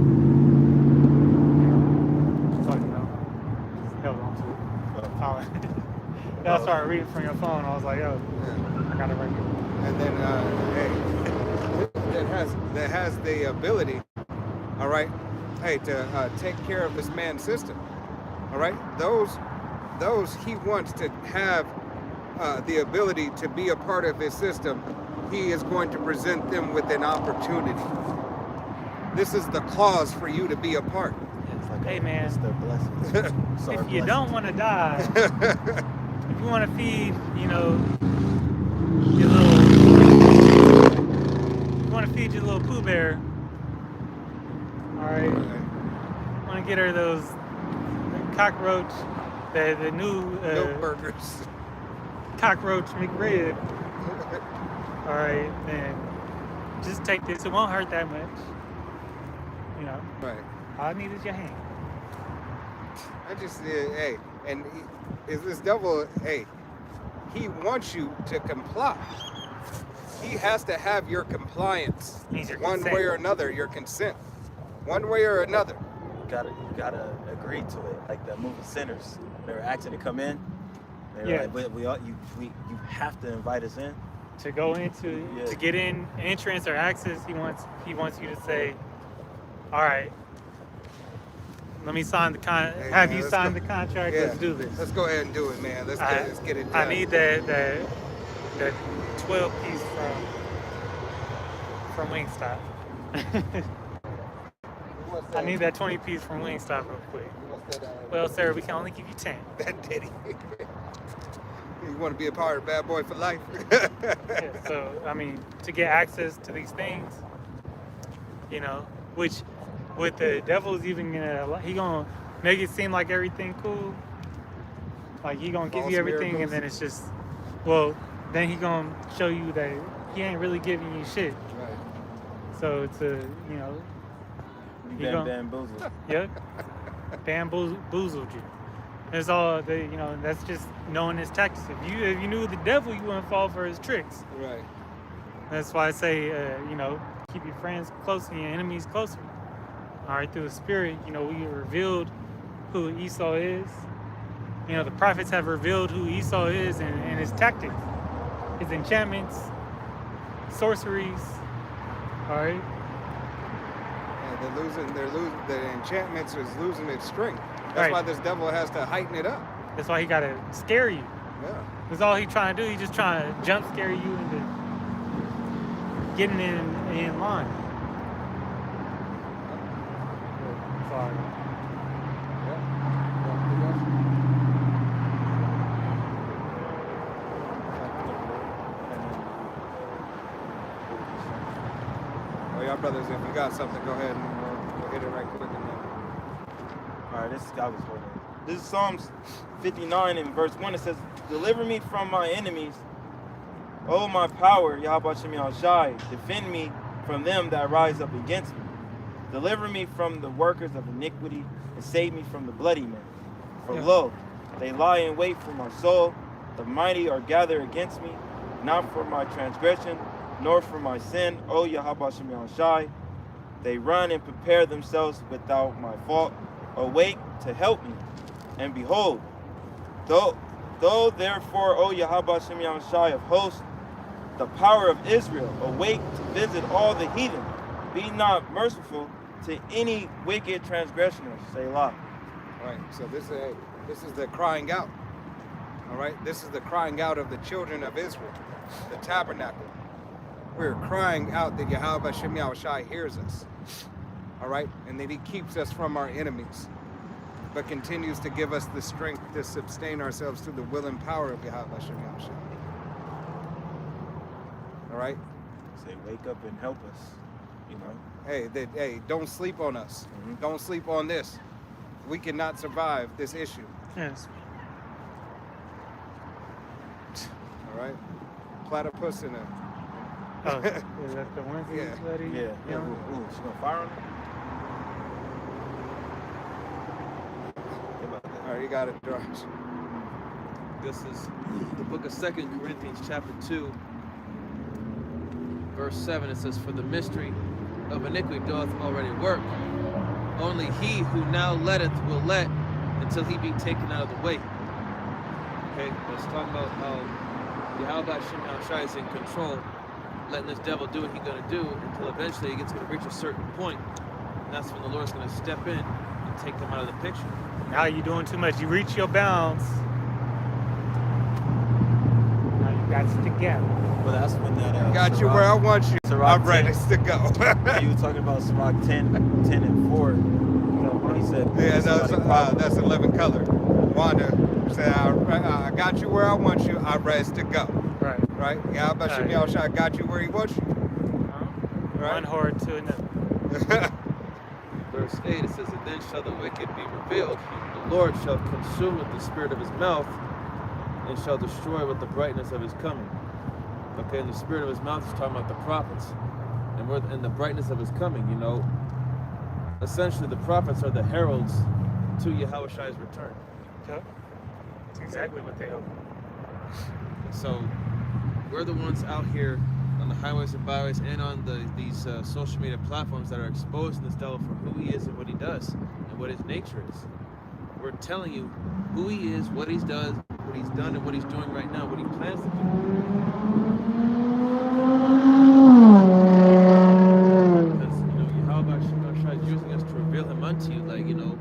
Held on to it. I started reading from your phone. I was like, yo, I got it right here. And then, that has the ability, all right, hey, to take care of this man's system, all right. Those he wants to have the ability to be a part of his system. He is going to present them with an opportunity. This is the clause for you to be a part. Hey man, it's the blessing. If you don't want to die, if you want to feed, your little, you want want to feed you a little Pooh Bear. All right. Want to get her those cockroach, the new Milk burgers. cockroach McRib. All right, then just take this. It won't hurt that much. You know. Right. All I need is your hand. I just, hey, and is this devil, hey, he wants you to comply. He has to have your compliance. Needs your one consent. way or another, your consent. One way or another. You gotta agree to it. Like the movie Sinners, they were asking to come in. They were Yeah. like, you have to invite us in. To go into, Yeah. to get in entrance or access, he wants you to say, all right, let me sign the Hey, have man, you let's sign go. the contract? Yeah. Let's do this. Let's go ahead and do it, man. Let's get it done. I need that 12 piece from Wingstop. I need that 20 piece from Wingstop real quick. Well, sir, we can only give you 10. That diddy. You want to be a part of Bad Boy for Life? Yeah, so, I mean, to get access to these things, you know, which with the devil's even he gonna make it seem like everything cool. Like he gonna give False you everything miracles. and then it's just, well, then he gonna show you that he ain't really giving you shit. Right. So it's a, you know, You You gon- bamboozled. yep, bamboozled you. That's all. You know, that's just knowing his tactics. If you knew the devil, you wouldn't fall for his tricks. Right. That's why I say, you know, keep your friends close and your enemies closer. All right, through the Spirit, you know, we revealed who Esau is. You know, the prophets have revealed who Esau is and his tactics, his enchantments, sorceries. All right. And they're losing. The enchantments is losing its strength. That's Right. why this devil has to heighten it up. That's why he gotta scare you. Yeah. That's all he trying to do. He just trying to jump scare you into getting in line. Sorry. Well, y'all brothers, if you got something, go ahead and we'll hit it right quick. And then. All right, this is I was holding. This is Psalms 59 and verse 1. It says, "Deliver me from my enemies, O my power, Yahweh Shem Shai. Defend me from them that rise up against me. Deliver me from the workers of iniquity, and save me from the bloody men. For Yeah. lo, they lie in wait for my soul. The mighty are gathered against me, not for my transgression, nor for my sin, O Yahweh Shem Shai. They run and prepare themselves without my fault. Awake to help me. And behold, though therefore, O Yahweh Shem Shai of hosts, the power of Israel, awake to visit all the heathen. Be not merciful to any wicked transgressors. Selah. Right. So this is the crying out. All right. This is the crying out of the children of Israel, the tabernacle. We're crying out that Yahweh Shem Shai hears us. All right, and that He keeps us from our enemies, but continues to give us the strength to sustain ourselves through the will and power of Yahweh Shem Shai. All right. Say, wake up and help us. You know. Hey, don't sleep on us. Mhm. Don't sleep on this. We cannot survive this issue. Yes. All right. Platypus in a. Oh, is that the one Yeah. that he? Yeah. you know? Ooh, she gonna fire on him? All right, you got it, Josh. This is the book of 2 Corinthians chapter 2, verse 7. It says, "For the mystery of iniquity doth already work. Only he who now letteth will let until he be taken out of the way." Okay, let's talk about how Yahweh Shem Shai is in control, letting this devil do what he's going to do until eventually he gets going to reach a certain point. And that's when the Lord's going to step in and take them out of the picture. Now you're doing too much. You reach your bounds. Now you got to together. Well, that's when that. Got you where I want you. Sirach I'm ready 10. to go. You were talking about Sirach 10 and 4. When he said, Yeah, somebody that's 11 color. Wanda said, I got you where I want you. I'm ready to go. Right. Right? Yeah, but Right. Shem Shai got you where He wants you. one whore to another. Verse 8, it says, and then shall the wicked be revealed. The Lord shall consume with the spirit of his mouth, and shall destroy with the brightness of his coming. Okay, and the spirit of his mouth is talking about the prophets. And the brightness of his coming, you know. Essentially, the prophets are the heralds to Yahushai's return. Yep. That's exactly what they are. So, we're the ones out here on the highways and byways and on these social media platforms that are exposing this devil for who he is and what he does and what his nature is. We're telling you who he is, what he's done, and what he's doing right now, what he plans to do. Because, you know, Yahushua is using us to reveal him unto you, like, you know,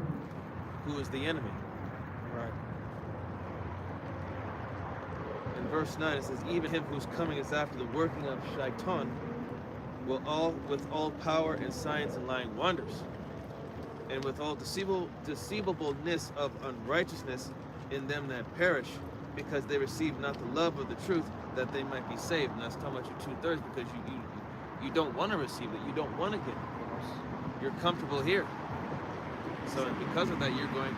who is the enemy. Right. In verse 9 it says, even him whose coming is after the working of Shaitan, with all power and signs and lying wonders, and with all deceivableness of unrighteousness in them that perish, because they receive not the love of the truth, that they might be saved. And that's talking about your 2/3, because you don't want to receive it, you don't want to get it. You're comfortable here. So because of that, you're going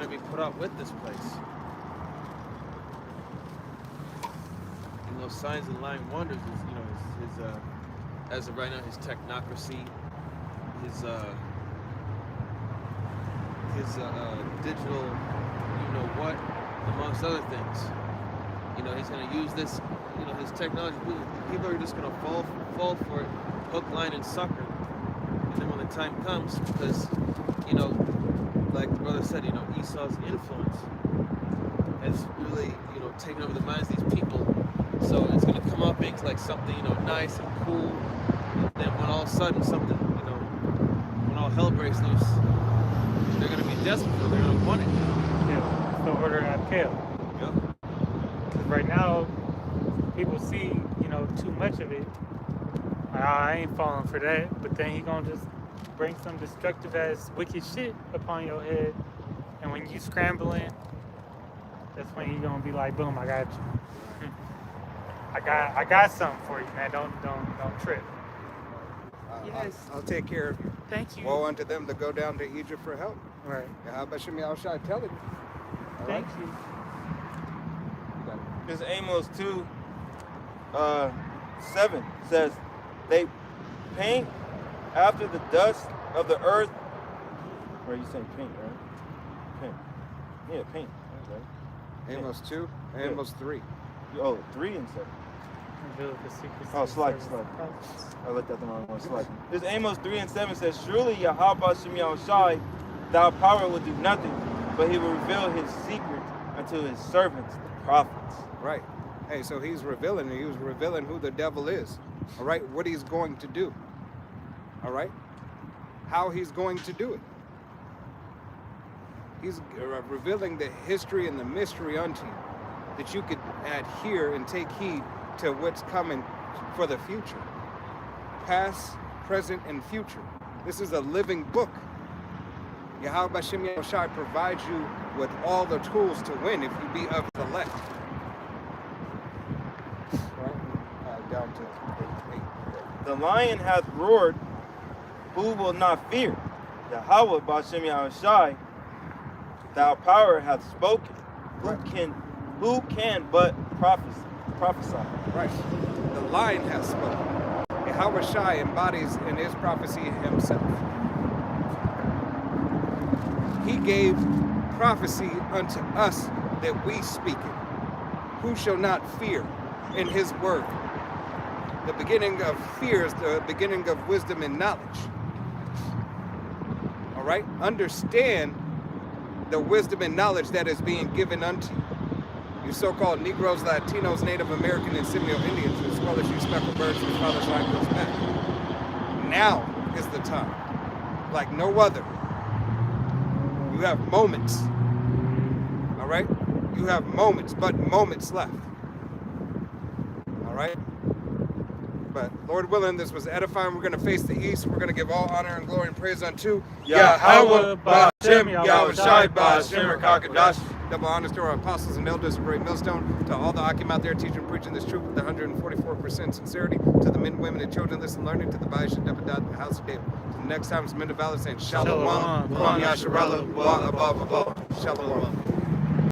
to be put out with this place. And those signs and lying wonders is, you know, his as of right now, his technocracy, his digital, you know what, amongst other things. You know, he's going to use this, you know, his technology. People are just going to fall for it, hook, line, and sucker. And then when the time comes, because, you know, like the brother said, you know, Esau's influence has really, you know, taken over the minds of these people. So it's going to come up being like something, you know, nice and cool. And then when all of a sudden something, you know, when all hell breaks loose, they're going to be desperate for it. They're going to want it. Yeah, it's the order of kill. Yep. Because right now, people see, you know, too much of it. Like, I ain't falling for that. But then he gonna just bring some destructive ass wicked shit upon your head. And when you scrambling, that's when he gonna be like, boom, I got you. I got something for you, man. Don't trip. Yes. I'll take care of you. Thank you. Woe unto them that go down to Egypt for help. Right. Yahushua Yahushua telling you. All Thank right? you. You got it. Because Amos 2:7 says, they paint after the dust of the earth. Or you saying paint, right? Paint. Yeah, paint. Right. Amos 2, Amos 3. Oh, 3 and 7. Reveal the secrets Oh, of the slide. service of the prophets. I looked at the wrong one. Slide. This Amos 3:7 says, surely Yahweh Shem Yahushai, thou power will do nothing, but he will reveal his secret unto his servants, the prophets. Right. Hey, so he's revealing, and he was revealing who the devil is. All right, what he's going to do. All right, how he's going to do it. He's revealing the history and the mystery unto you, that you could adhere and take heed to what's coming for the future. Past, present, and future. This is a living book. Yahweh Shem Yahushai provides you with all the tools to win if you be of the elect. Right? Down to 8. The lion hath roared, who will not fear? Yahweh Bashem Yahushai, thou power hath spoken. Who can but prophesy? Right. The lion has spoken. Yahweh Shai embodies in his prophecy himself. He gave prophecy unto us that we speak it. Who shall not fear in his word? The beginning of fear is the beginning of wisdom and knowledge. All right? Understand the wisdom and knowledge that is being given unto you. You so-called Negroes, Latinos, Native American, and Seminole Indians, as well as you speckled birds whose father's line goes back. Now is the time, like no other. You have moments. All right? You have moments, but moments left. All right? But Lord willing, this was edifying. We're going to face the east. We're going to give all honor and glory and praise unto Yahweh Ba'ashem, Yahweh Shai Ba'ashem Rakakadash. Double honors to our apostles and elders of Great Millstone, to all the Akim out there teaching and preaching this truth with 144% sincerity, to the men, women, and children listening, learning, to the Baal Shabbat, the house of David. To the next time, it's Men of Valor saying Shalom. Shalom. Kwam Yasharallah, Wa Abba, Shalom.